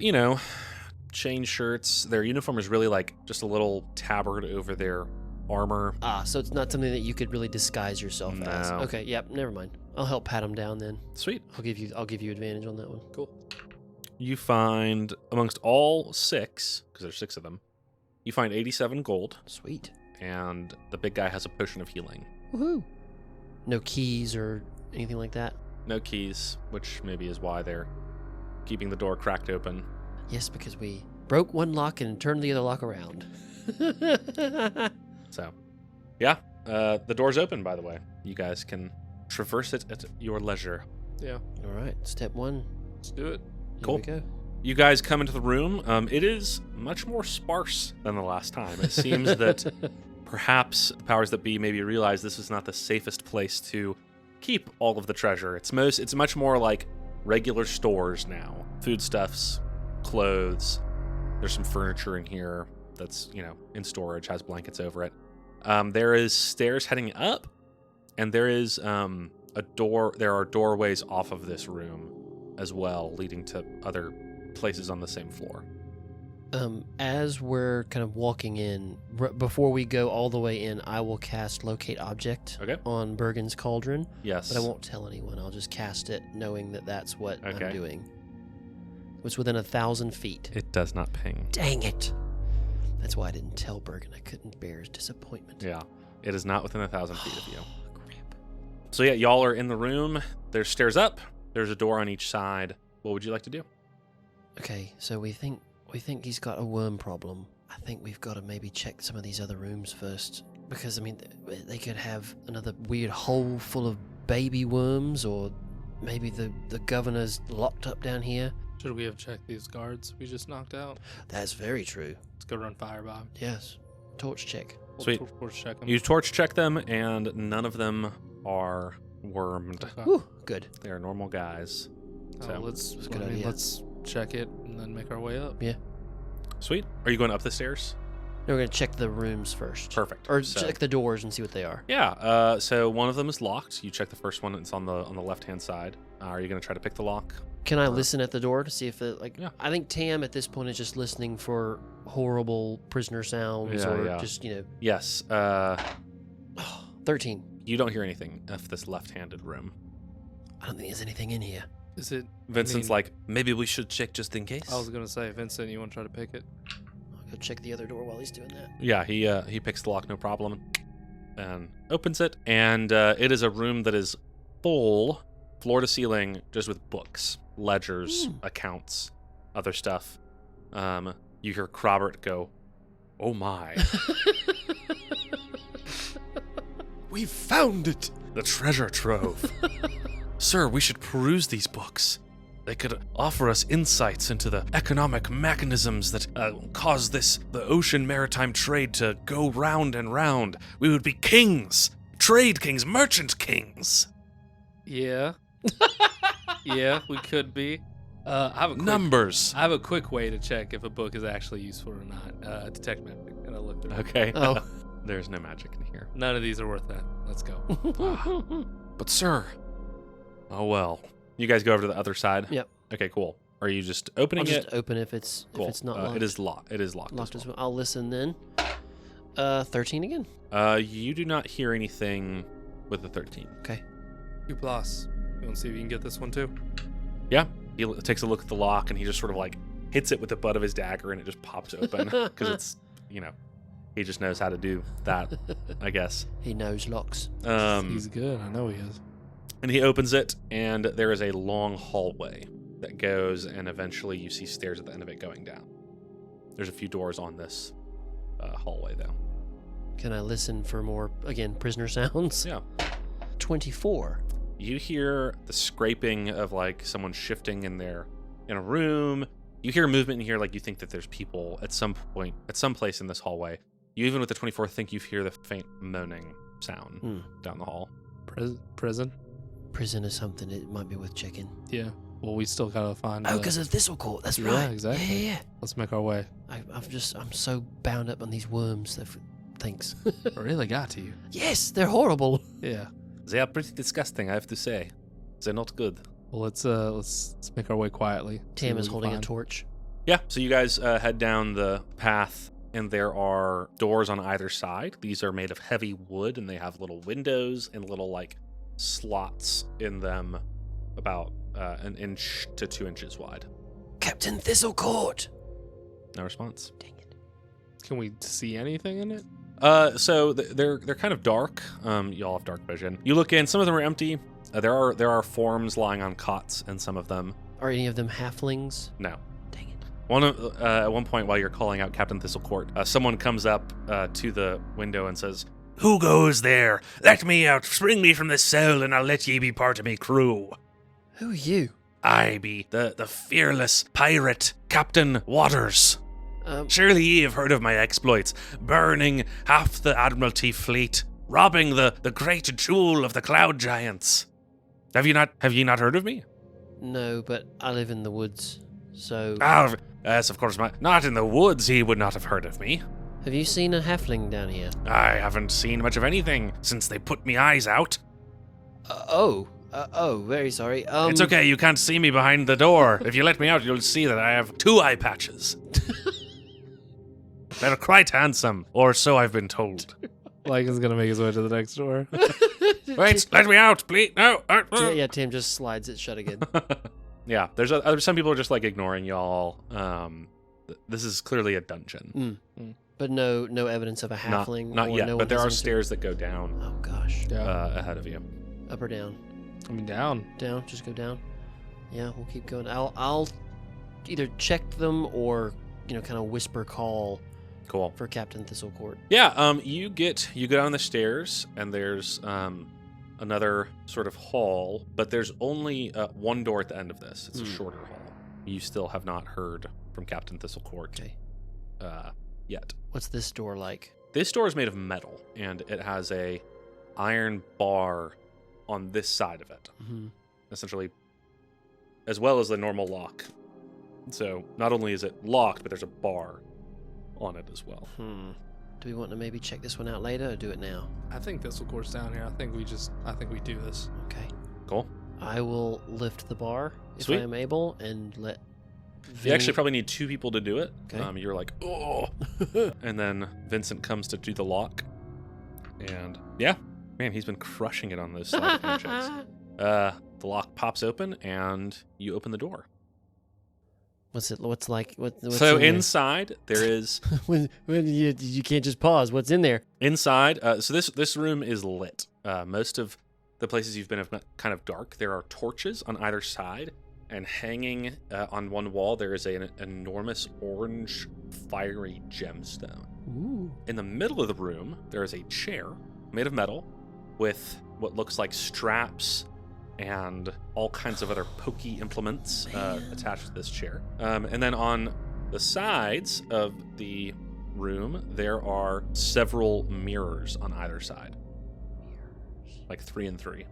chain shirts. Their uniform is really like just a little tabard over their armor. Ah, so it's not something that you could really disguise yourself as. No. Okay, yep, never mind. I'll help pat them down then. Sweet. I'll give you advantage on that one. Cool. You find amongst all 6, because there's 6 of them, you find 87 gold, Sweet. and the big guy has a potion of healing. Woohoo. No keys or anything like that? No keys, which maybe is why they're keeping the door cracked open. Yes, because we broke one lock and turned the other lock around. So, yeah, the door's open, by the way. You guys can traverse it at your leisure. Yeah. All right, step 1. Let's do it. Here Cool. we go. You guys come into the room. It is much more sparse than the last time. It seems that perhaps the powers that be maybe realize this is not the safest place to keep all of the treasure. It's much more like regular stores now. Foodstuffs, clothes. There's some furniture in here that's, in storage, has blankets over it. There is stairs heading up, and there is a door. There are doorways off of this room as well, leading to other places on the same floor. As we're kind of walking in, before we go all the way in, I will cast Locate Object Okay. on Burgen's Cauldron, Yes. but I won't tell anyone. I'll just cast it knowing that that's what Okay. I'm doing. It's within 1,000 feet. It does not ping. Dang it! That's why I didn't tell Burgen. I couldn't bear his disappointment. Yeah. It is not within 1,000 feet of you. Crap. So yeah, y'all are in the room. There's stairs up. There's a door on each side. What would you like to do? Okay, so we think he's got a worm problem. I think we've got to maybe check some of these other rooms first. Because, I mean, they could have another weird hole full of baby worms, or maybe the governor's locked up down here. Should we have checked these guards we just knocked out? That's very true. Let's go run fire, Bob. Yes. Torch check. Sweet. We'll check them. You torch check them, and none of them are wormed. Okay. Whew, good. They are normal guys. So, Let's That's a good idea. let's check it and then make our way up. Yeah. sweet. Are you going up the stairs? No, we're going to check the rooms first. Perfect. Or So- check the doors and see what they are. Yeah. So one of them is locked. You check the first one. It's on the left-hand side. Are you going to try to pick the lock? Can I listen at the door to see if it, like, Yeah. I think Tam at this point is just listening for horrible prisoner sounds Yeah, or yeah. just, Yes. 13. You don't hear anything of this left-handed room. I don't think there's anything in here. Is it? Vincent's I mean, like, maybe we should check just in case. I was gonna say, Vincent, you want to try to pick it? I'll go check the other door while he's doing that. Yeah, he picks the lock, no problem, and opens it. And it is a room that is full, floor to ceiling, just with books, ledgers, accounts, other stuff. You hear Crobert go, "Oh my, We found it! the treasure trove! Sir, we should peruse these books. They could offer us insights into the economic mechanisms that cause the ocean maritime trade to go round and round. We would be kings, trade kings, merchant kings. Yeah. Yeah, we could be. I have a quick, Numbers. I have a quick way to check if a book is actually useful or not. Detect magic, and I'll look through. it. Okay. Oh. There's no magic in here. None of these are worth that. Let's go. But sir. Oh well. You guys go over to the other side? Yep. Okay, cool. Are you just opening I'll it? just open if it's not locked. It is locked. It is locked. Locked as as well. I'll listen then. 13 again. well. You do not hear anything with the 13. Okay. 2+. You want to see if you can get this one too? Yeah. He takes a look at the lock and he just sort of like hits it with the butt of his dagger and it just pops open because it's, he just knows how to do that, I guess. He knows locks. He's good. I know he is. And he opens it and there is a long hallway that goes and eventually you see stairs at the end of it going down. There's a few doors on this hallway, though. Can I listen for more, again, prisoner sounds? Yeah. 24. You hear the scraping of like someone shifting in a room. You hear movement in here, like you think that there's people at some point, at some place in this hallway. You even with the 24 think you hear the faint moaning sound down the hall. Prison? Prison or something. It might be worth checking. Yeah. Well, we still gotta find. Oh, because of Thistle Court. That's Yeah, right. exactly. Yeah. Let's make our way. I'm so bound up on these worms. Thanks. It really got to you. Yes, they're horrible. Yeah. They are pretty disgusting, I have to say. They're not good. Well, let's make our way quietly. See Tam what is we holding a find. torch. Yeah, so you guys head down the path, and there are doors on either side. These are made of heavy wood, and they have little windows and little like slots in them, about an inch to 2 inches wide. Captain Thistle Court. No response. Dang it. Can we see anything in it? So they're kind of dark. You all have dark vision. You look in. Some of them are empty. There are forms lying on cots, and some of them. Are any of them halflings? No. Dang it. At one point, while you're calling out Captain Thistlecourt, someone comes up to the window and says, "Who goes there? Let me out. Spring me from this cell, and I'll let ye be part of me crew. Who are you? I be the fearless pirate Captain Waters. Um, Surely ye have heard of my exploits, burning half the Admiralty fleet, robbing the great jewel of the Cloud Giants. Have ye not heard of me? no, but I live in the woods, so... Ah, yes, of course. Not in the woods, he would not have heard of me. Have you seen a halfling down here? I haven't seen much of anything since they put me eyes out. Very sorry. It's okay, you can't see me behind the door. If you let me out, you'll see that I have 2 eye patches. They're quite handsome, or so I've been told. Lycan's gonna make his way to the next door. Wait, let me out, please. No. Yeah, Tim just slides it shut again. Yeah, there's some people are just like ignoring y'all. This is clearly a dungeon. But no evidence of a halfling? Not or yet, no but one there has are entered? stairs that go down Oh, gosh. Yeah. ahead of you. Up or down? I mean, down. Down, just go down. Yeah, we'll keep going. I'll either check them or, kind of whisper call Cool. for Captain Thistlecourt. Yeah, you go down the stairs, and there's another sort of hall, but there's only one door at the end of this. It's a shorter hall. You still have not heard from Captain Thistlecourt Okay. yet. What's this door like? This door is made of metal, and it has a iron bar on this side of it, essentially, as well as the normal lock. So not only is it locked, but there's a bar on it as well. Do we want to maybe check this one out later or do it now? I think this will course down here. I think we do this. Okay. Cool. I will lift the bar if Sweet. I am able and let You actually probably need 2 people to do it. Okay. You're like, oh, and then Vincent comes to do the lock, and yeah, man, he's been crushing it on those sleight of hand checks. The lock pops open, and you open the door. What's like? What's So in there? inside there is when you can't just pause. What's in there? inside. So this room is lit. Most of the places you've been have been kind of dark. There are torches on either side, and hanging on one wall there is an enormous orange fiery gemstone. Ooh. In the middle of the room there is a chair made of metal with what looks like straps and all kinds of other pokey implements attached to this chair. And then on the sides of the room, there are several mirrors on either side. Like 3 and 3.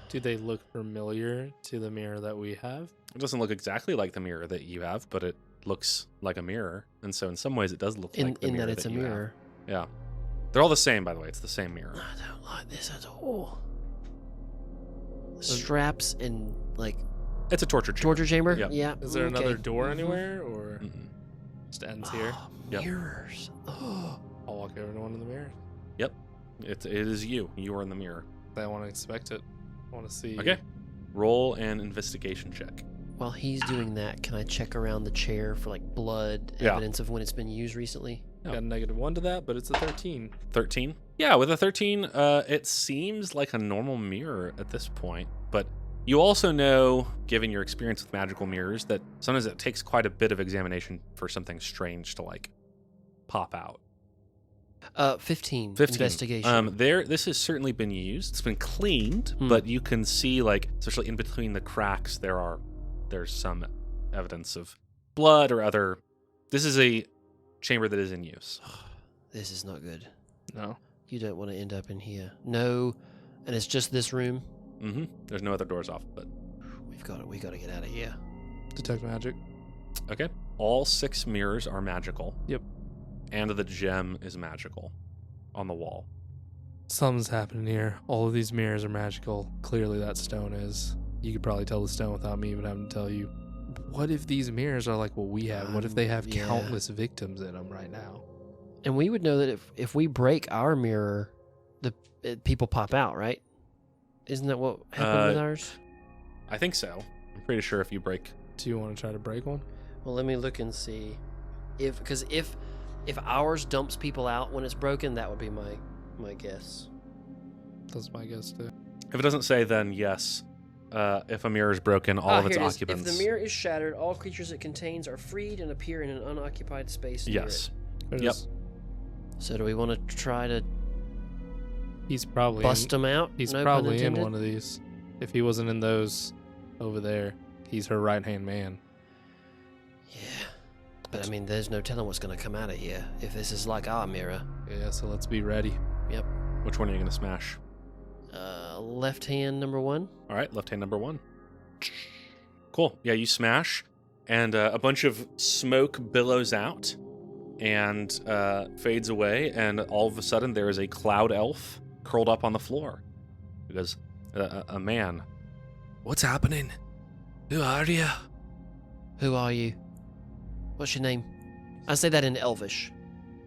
Do they look familiar to the mirror that we have? It doesn't look exactly like the mirror that you have, but it looks like a mirror. And so in some ways it does look like the In mirror that it's a you have. mirror. Yeah. They're all the same, by the way. It's the same mirror. I don't like this at all. Straps and like It's a torture chamber. torture chamber. Yep. Yeah. Is there okay. another door Mhm. anywhere, or Mm-mm. just ends here? Oh, Yep. mirrors. Oh. I'll walk over to one of the mirrors. Yep. It is you. You are in the mirror. I want to inspect it. I want to see. Okay. Roll an investigation check. While he's doing that, can I check around the chair for like blood Yeah. evidence of when it's been used recently? Got a -1 to that, but it's a 13. 13? Yeah, with a 13, it seems like a normal mirror at this point. But you also know, given your experience with magical mirrors, that sometimes it takes quite a bit of examination for something strange to like pop out. 15. 15. Investigation. This has certainly been used. It's been cleaned, but you can see, like, especially in between the cracks, there's some evidence of blood or other. This is a chamber that is in use. This is not good. No. You don't want to end up in here. No, and it's just this room. Mm-hmm. There's no other doors off, but We got to get out of here. Detect magic. okay. All 6 mirrors are magical. Yep. And the gem is magical on the wall. Something's happening here. All of these mirrors are magical. Clearly that stone is. You could probably tell the stone without me even having to tell you. What if these mirrors are like what we have? What if they have yeah. countless victims in them right now? And we would know that if we break our mirror, people pop out, right? Isn't that what happened with ours? I think so. I'm pretty sure if you break. Do you want to try to break one? Well, let me look and see. Because if ours dumps people out when it's broken, that would be my guess. That's my guess too. If it doesn't say, then yes. If a mirror is broken, all of its here it is. occupants. If the mirror is shattered, all creatures it contains are freed and appear in an unoccupied space near Yes. it. Yep. So do we want to try to He's probably bust them out? He's No pun probably in intended? one of these. If he wasn't in those over there, he's her right-hand man. Yeah. But I mean, there's no telling what's going to come out of here if this is like our mirror. Yeah, so let's be ready. Yep. Which one are you going to smash? Left hand number 1. All right, left hand number 1. Cool. Yeah, you smash, and a bunch of smoke billows out and fades away, and all of a sudden there is a cloud elf curled up on the floor. Because a man. What's happening? Who are you? Who are you? What's your name? I say that in Elvish,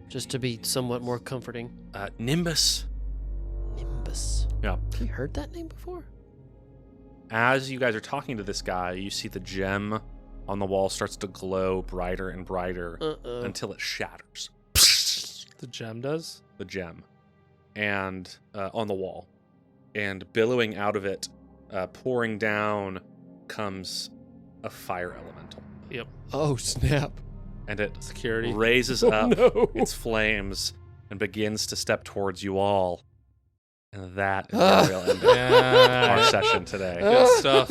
just to be somewhat more comforting. Nimbus. Nimbus. Yeah. Have you heard that name before? As you guys are talking to this guy, you see the gem on the wall starts to glow brighter and brighter until it shatters. The gem does? The gem. And on the wall. And billowing out of it, pouring down, comes a fire elemental. Yep. Oh, snap. And it Security. raises up its flames and begins to step towards you all. And that is where we'll end our session today. Good stuff.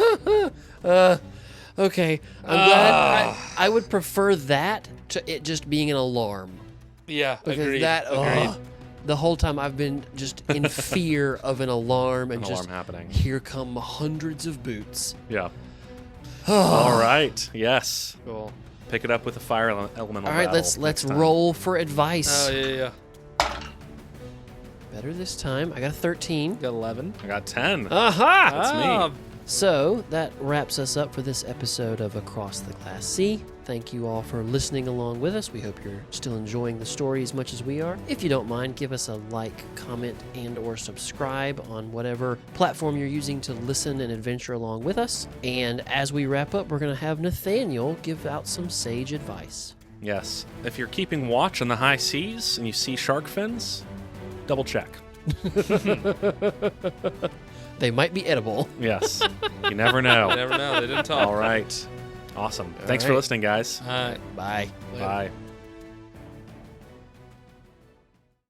Okay. I'm glad. I would prefer that to it just being an alarm. Yeah, Because agreed. that, the whole time I've been just in fear of an alarm and An just alarm happening. here come hundreds of boots. Yeah. All right. Yes. Cool. Pick it up with a fire elemental. All right, battle let's next time. roll for advice. Oh, yeah. Better this time. I got a 13. Got 11. I got 10. Aha! That's me. So that wraps us up for this episode of Across the Glass Sea. Thank you all for listening along with us. We hope you're still enjoying the story as much as we are. If you don't mind, give us a like, comment, and or subscribe on whatever platform you're using to listen and adventure along with us. And as we wrap up, we're going to have Nathaniel give out some sage advice. Yes. If you're keeping watch on the high seas and you see shark fins, double check. They might be edible. Yes. You never know. You never know. They didn't talk. All right. Awesome. Thanks for right. listening, guys. All right. Bye. Bye.